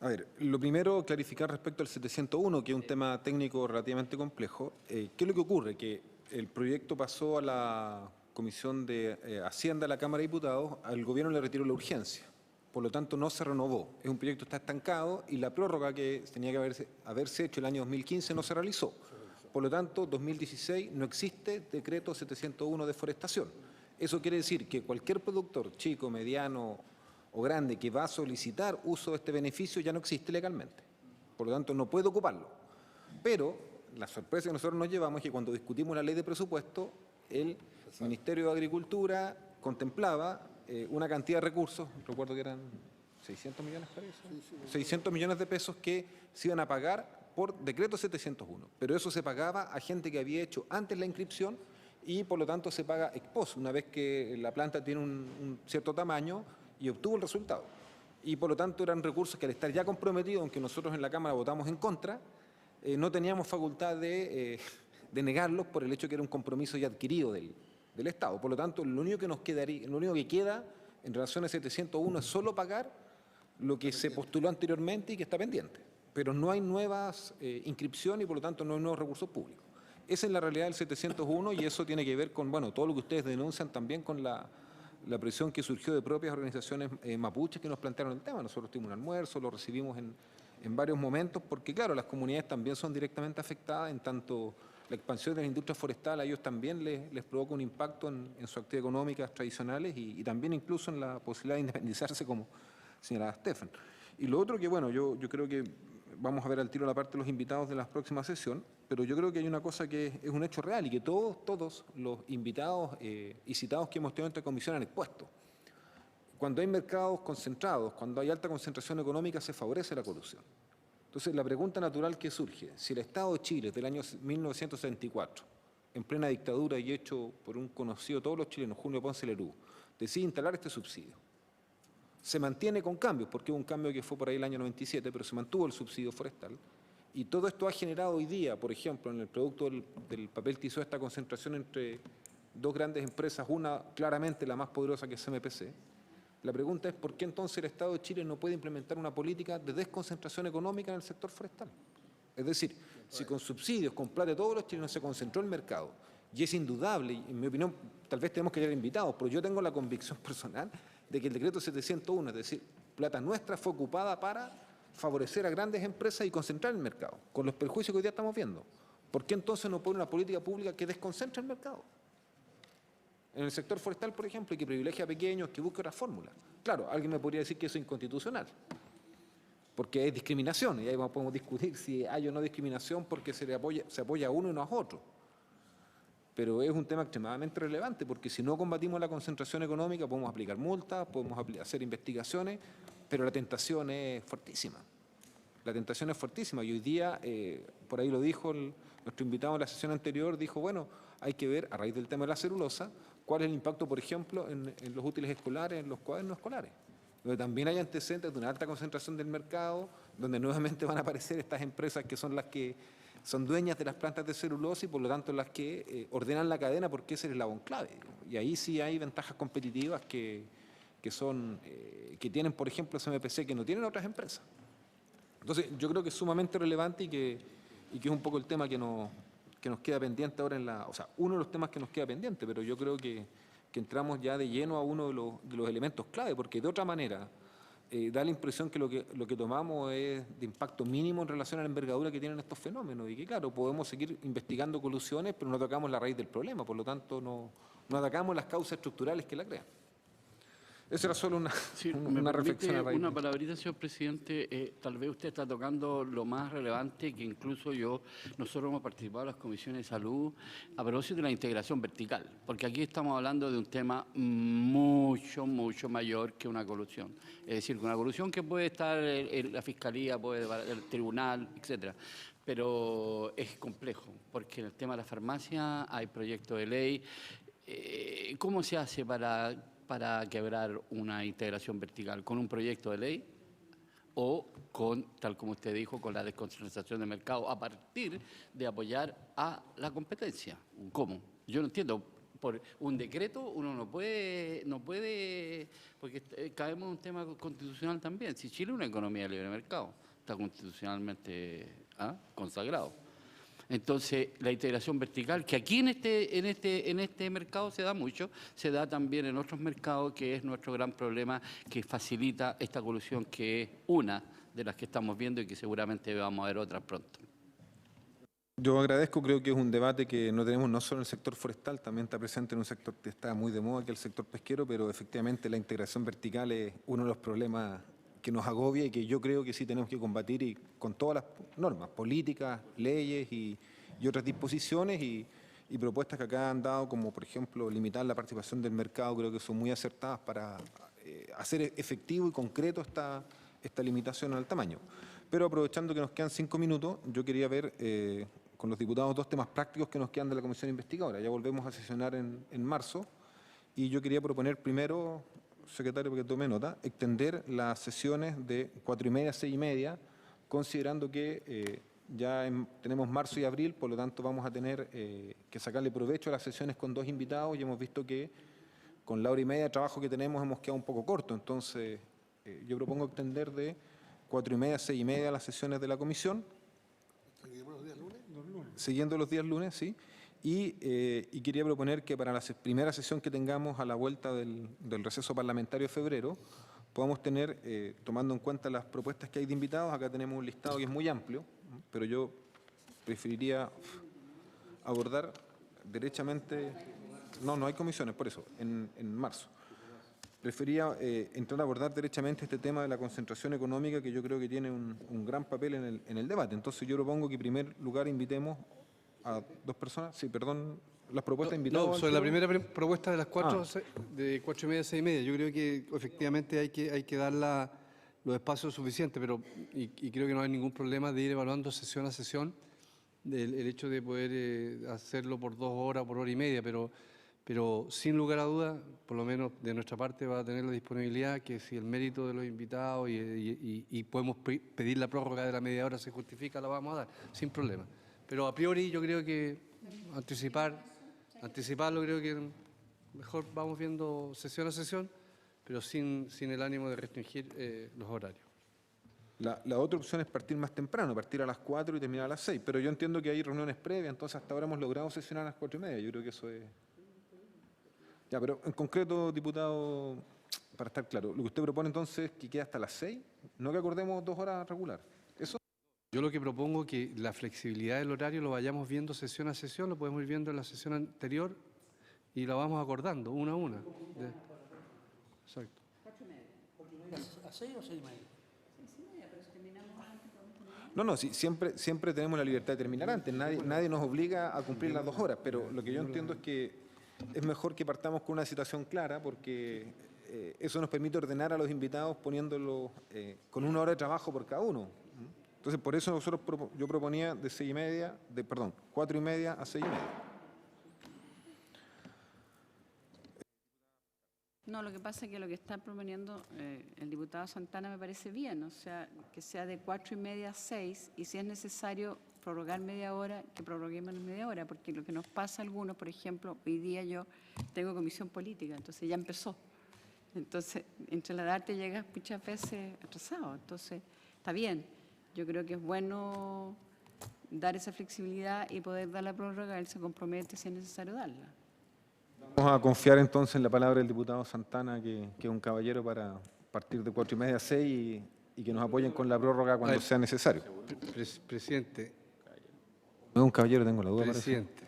a ver, lo primero, clarificar respecto al 701, que es un tema técnico relativamente complejo. ¿Qué es lo que ocurre? Que el proyecto pasó a la Comisión de Hacienda de la Cámara de Diputados, al Gobierno le retiró la urgencia, por lo tanto no se renovó. Es un proyecto que está estancado y la prórroga que tenía que haberse hecho el año 2015 no se realizó. Por lo tanto, 2016 no existe decreto 701 de forestación. Eso quiere decir que cualquier productor, chico, mediano o grande, que va a solicitar uso de este beneficio ya no existe legalmente. Por lo tanto, no puede ocuparlo. Pero la sorpresa que nosotros nos llevamos es que cuando discutimos la ley de presupuesto, el Ministerio de Agricultura contemplaba una cantidad de recursos, recuerdo que eran 600 millones, parece, 600 millones de pesos que se iban a pagar por decreto 701. Pero eso se pagaba a gente que había hecho antes la inscripción y por lo tanto se paga ex post, una vez que la planta tiene un cierto tamaño y obtuvo el resultado. Y por lo tanto eran recursos que al estar ya comprometidos, aunque nosotros en la Cámara votamos en contra, no teníamos facultad de negarlos por el hecho que era un compromiso ya adquirido del Estado. Por lo tanto, lo único que queda en relación a 701 es solo pagar lo que se postuló anteriormente y que está pendiente. Pero no hay nuevas inscripciones y por lo tanto no hay nuevos recursos públicos. Esa es la realidad del 701 y eso tiene que ver con, bueno, todo lo que ustedes denuncian también con la presión que surgió de propias organizaciones mapuches que nos plantearon el tema. Nosotros tuvimos un almuerzo, lo recibimos en varios momentos, porque claro, las comunidades también son directamente afectadas, en tanto la expansión de la industria forestal a ellos también les provoca un impacto en sus actividades económicas tradicionales y también incluso en la posibilidad de independizarse, como señalaba Stefan. Y lo otro que, bueno, yo creo que vamos a ver al tiro la parte de los invitados de la próxima sesión, pero yo creo que hay una cosa que es un hecho real y que todos los invitados y citados que hemos tenido en esta comisión han expuesto. Cuando hay mercados concentrados, cuando hay alta concentración económica, se favorece la corrupción. Entonces, la pregunta natural que surge, si el Estado de Chile del año 1974, en plena dictadura y hecho por un conocido de todos los chilenos, Julio Ponce Lerú, decide instalar este subsidio, se mantiene con cambios, porque hubo un cambio que fue por ahí el año 97, pero se mantuvo el subsidio forestal, y todo esto ha generado hoy día, por ejemplo, en el producto del papel tizó, esta concentración entre dos grandes empresas, una claramente la más poderosa que es CMPC. La pregunta es ¿por qué entonces el Estado de Chile no puede implementar una política de desconcentración económica en el sector forestal? Es decir, si con subsidios, con plata de todos los chilenos se concentró el mercado, y es indudable, y en mi opinión tal vez tenemos que llegar invitados, pero yo tengo la convicción personal de que el decreto 701, es decir, plata nuestra, fue ocupada para favorecer a grandes empresas y concentrar el mercado, con los perjuicios que hoy día estamos viendo. ¿Por qué entonces no pone una política pública que desconcentre el mercado? En el sector forestal, por ejemplo, y que privilegia a pequeños, que busque otras fórmulas. Claro, alguien me podría decir que eso es inconstitucional, porque es discriminación, y ahí podemos discutir si hay o no discriminación porque se apoya a uno y no a otro. Pero es un tema extremadamente relevante, porque si no combatimos la concentración económica, podemos aplicar multas, podemos hacer investigaciones, pero la tentación es fuertísima. La tentación es fuertísima, y hoy día, por ahí lo dijo nuestro invitado en la sesión anterior, dijo, bueno, hay que ver, a raíz del tema de la celulosa, cuál es el impacto, por ejemplo, en los útiles escolares, en los cuadernos escolares, donde también hay antecedentes de una alta concentración del mercado, donde nuevamente van a aparecer estas empresas que son las que son dueñas de las plantas de celulosa y por lo tanto las que ordenan la cadena, porque ese es el eslabón clave. Y ahí sí hay ventajas competitivas que tienen, por ejemplo, CMPC, que no tienen otras empresas. Entonces, yo creo que es sumamente relevante y que es un poco el tema que nos queda pendiente ahora o sea, uno de los temas que nos queda pendiente, pero yo creo que entramos ya de lleno a uno de los elementos clave, porque de otra manera da la impresión que lo que tomamos es de impacto mínimo en relación a la envergadura que tienen estos fenómenos, y que claro, podemos seguir investigando colusiones, pero no atacamos la raíz del problema, por lo tanto no atacamos las causas estructurales que la crean. Esa era solo una reflexión a raíz. Una palabrita, señor presidente. Tal vez usted está tocando lo más relevante, que incluso nosotros hemos participado en las comisiones de salud a propósito de la integración vertical, porque aquí estamos hablando de un tema mucho, mucho mayor que una colusión. Es decir, una colusión que puede estar en la fiscalía, el tribunal, etcétera. Pero es complejo, porque en el tema de la farmacia hay proyectos de ley. ¿Cómo se hace para quebrar una integración vertical? ¿Con un proyecto de ley o con, tal como usted dijo, con la desconcentración del mercado a partir de apoyar a la competencia? ¿Cómo? Yo no entiendo. Por un decreto uno no puede, porque caemos en un tema constitucional también. Si Chile es una economía de libre mercado, está constitucionalmente consagrado. Entonces, la integración vertical, que aquí en este mercado se da mucho, se da también en otros mercados, que es nuestro gran problema, que facilita esta colusión, que es una de las que estamos viendo y que seguramente vamos a ver otras pronto. Yo agradezco, creo que es un debate que no tenemos no solo en el sector forestal, también está presente en un sector que está muy de moda, que es el sector pesquero, pero efectivamente la integración vertical es uno de los problemas que nos agobia y que yo creo que sí tenemos que combatir, y con todas las normas, políticas, leyes y otras disposiciones y propuestas que acá han dado, como por ejemplo limitar la participación del mercado, creo que son muy acertadas para hacer efectivo y concreto esta limitación al tamaño. Pero aprovechando que nos quedan 5 minutos, yo quería ver con los diputados 2 temas prácticos que nos quedan de la Comisión Investigadora. Ya volvemos a sesionar en marzo, y yo quería proponer primero, secretario, porque tome nota, extender las sesiones de 4:30 a 6:30, considerando que tenemos marzo y abril, por lo tanto vamos a tener que sacarle provecho a las sesiones con 2 invitados, y hemos visto que con la hora y media de trabajo que tenemos hemos quedado un poco corto. Entonces yo propongo extender de 4:30 a 6:30 las sesiones de la comisión. ¿Seguimos los días lunes? Siguiendo los días lunes, sí. Y quería proponer que para la primera sesión que tengamos a la vuelta del receso parlamentario de febrero, podamos tener, tomando en cuenta las propuestas que hay de invitados, acá tenemos un listado que es muy amplio, pero yo preferiría abordar derechamente, no hay comisiones, por eso, en marzo. Prefería entrar a abordar derechamente este tema de la concentración económica, que yo creo que tiene un gran papel en el debate. Entonces yo propongo que en primer lugar invitemos a 2 personas. Sí, perdón, las propuestas invitadas. No, sobre la primera propuesta de las 4, de 4:30 a 6:30, yo creo que efectivamente hay que dar los espacios suficientes, pero y creo que no hay ningún problema de ir evaluando sesión a sesión el hecho de poder hacerlo por 2 horas, por hora y media, pero sin lugar a dudas, por lo menos de nuestra parte, va a tener la disponibilidad que si el mérito de los invitados y podemos pedir la prórroga de la media hora se justifica, la vamos a dar, sin problema. Pero a priori yo creo que anticiparlo, creo que mejor vamos viendo sesión a sesión, pero sin el ánimo de restringir los horarios. La otra opción es partir más temprano, partir a las 4 y terminar a las 6, pero yo entiendo que hay reuniones previas, entonces hasta ahora hemos logrado sesionar a las 4:30, yo creo que eso es... Ya, pero en concreto, diputado, para estar claro, lo que usted propone entonces es que quede hasta las 6, no que acordemos 2 horas regular. ¿Eso? Yo lo que propongo es que la flexibilidad del horario lo vayamos viendo sesión a sesión, lo podemos ir viendo en la sesión anterior, y lo vamos acordando una a una. Exacto. ¿A 6 o 6:30? No, sí, siempre tenemos la libertad de terminar antes. Nadie nos obliga a cumplir las 2 horas, pero lo que yo entiendo es que es mejor que partamos con una situación clara, porque eso nos permite ordenar a los invitados poniéndolo con 1 hora de trabajo por cada uno. Entonces, por eso yo proponía de 4:30 a 6:30. No, lo que pasa es que lo que está proponiendo el diputado Santana me parece bien, o sea, que sea de 4:30 a 6, y si es necesario prorrogar media hora, que prorroguemos media hora, porque lo que nos pasa a algunos, por ejemplo, hoy día yo tengo comisión política, entonces ya empezó. Entonces, entre la edad te llegas muchas veces atrasado, entonces está bien. Yo creo que es bueno dar esa flexibilidad y poder dar la prórroga, él se compromete si es necesario darla. Vamos a confiar entonces en la palabra del diputado Santana, que es un caballero para partir de 4:30 a 6 y que nos apoyen con la prórroga cuando sea necesario. Presidente. No es un caballero, tengo la duda. Presidente.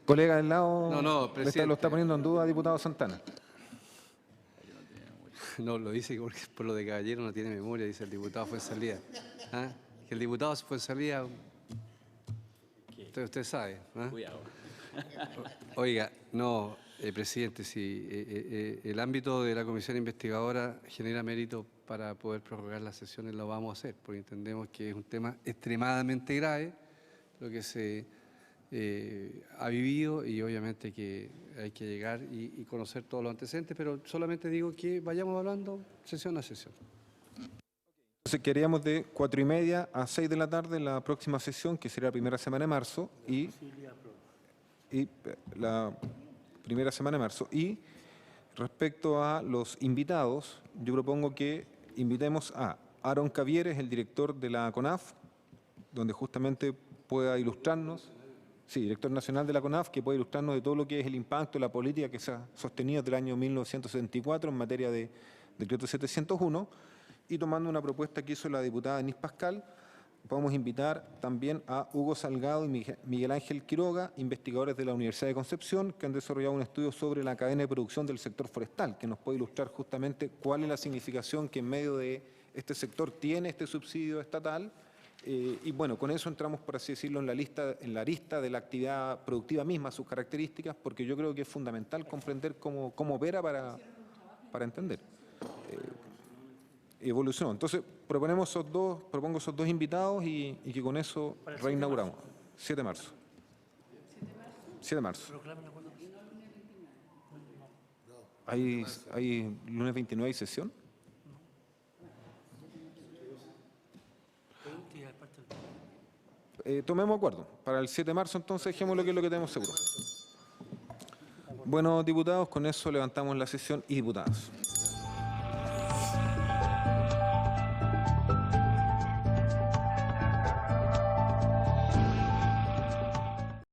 Colega del lado, No, presidente. lo está poniendo en duda, diputado Santana. No, lo dice porque por lo de caballero no tiene memoria, dice el diputado Fuenzalía. ¿Ah? Que el diputado Fuenzalía, usted sabe. ¿Ah? Cuidado. Oiga, no, presidente, si el ámbito de la comisión investigadora genera mérito para poder prorrogar las sesiones, lo vamos a hacer, porque entendemos que es un tema extremadamente grave, lo que se ha vivido, y obviamente que hay que llegar y conocer todos los antecedentes, pero solamente digo que vayamos hablando sesión a sesión. Entonces queríamos de 4:30 a 6 de la tarde la próxima sesión, que será la primera semana de marzo, y la primera semana de marzo. Y respecto a los invitados, yo propongo que invitemos a Aaron Cavieres, el director de la CONAF, donde justamente pueda ilustrarnos, sí, director nacional de la CONAF, que pueda ilustrarnos de todo lo que es el impacto de la política que se ha sostenido desde el año 1974 en materia de decreto 701, y tomando una propuesta que hizo la diputada Denise Pascal, podemos invitar también a Hugo Salgado y Miguel Ángel Quiroga, investigadores de la Universidad de Concepción, que han desarrollado un estudio sobre la cadena de producción del sector forestal, que nos puede ilustrar justamente cuál es la significación que en medio de este sector tiene este subsidio estatal. Y bueno, con eso entramos, por así decirlo, en la lista de la actividad productiva misma, sus características, porque yo creo que es fundamental comprender cómo opera para entender. Evolucionó. Entonces, propongo esos dos invitados y que con eso reinauguramos. 7 de marzo. 7 de marzo. ¿Hay lunes 29 hay sesión? Tomemos acuerdo. Para el 7 de marzo, entonces, dejemos lo que es lo que tenemos seguro. Bueno, diputados, con eso levantamos la sesión y diputadas.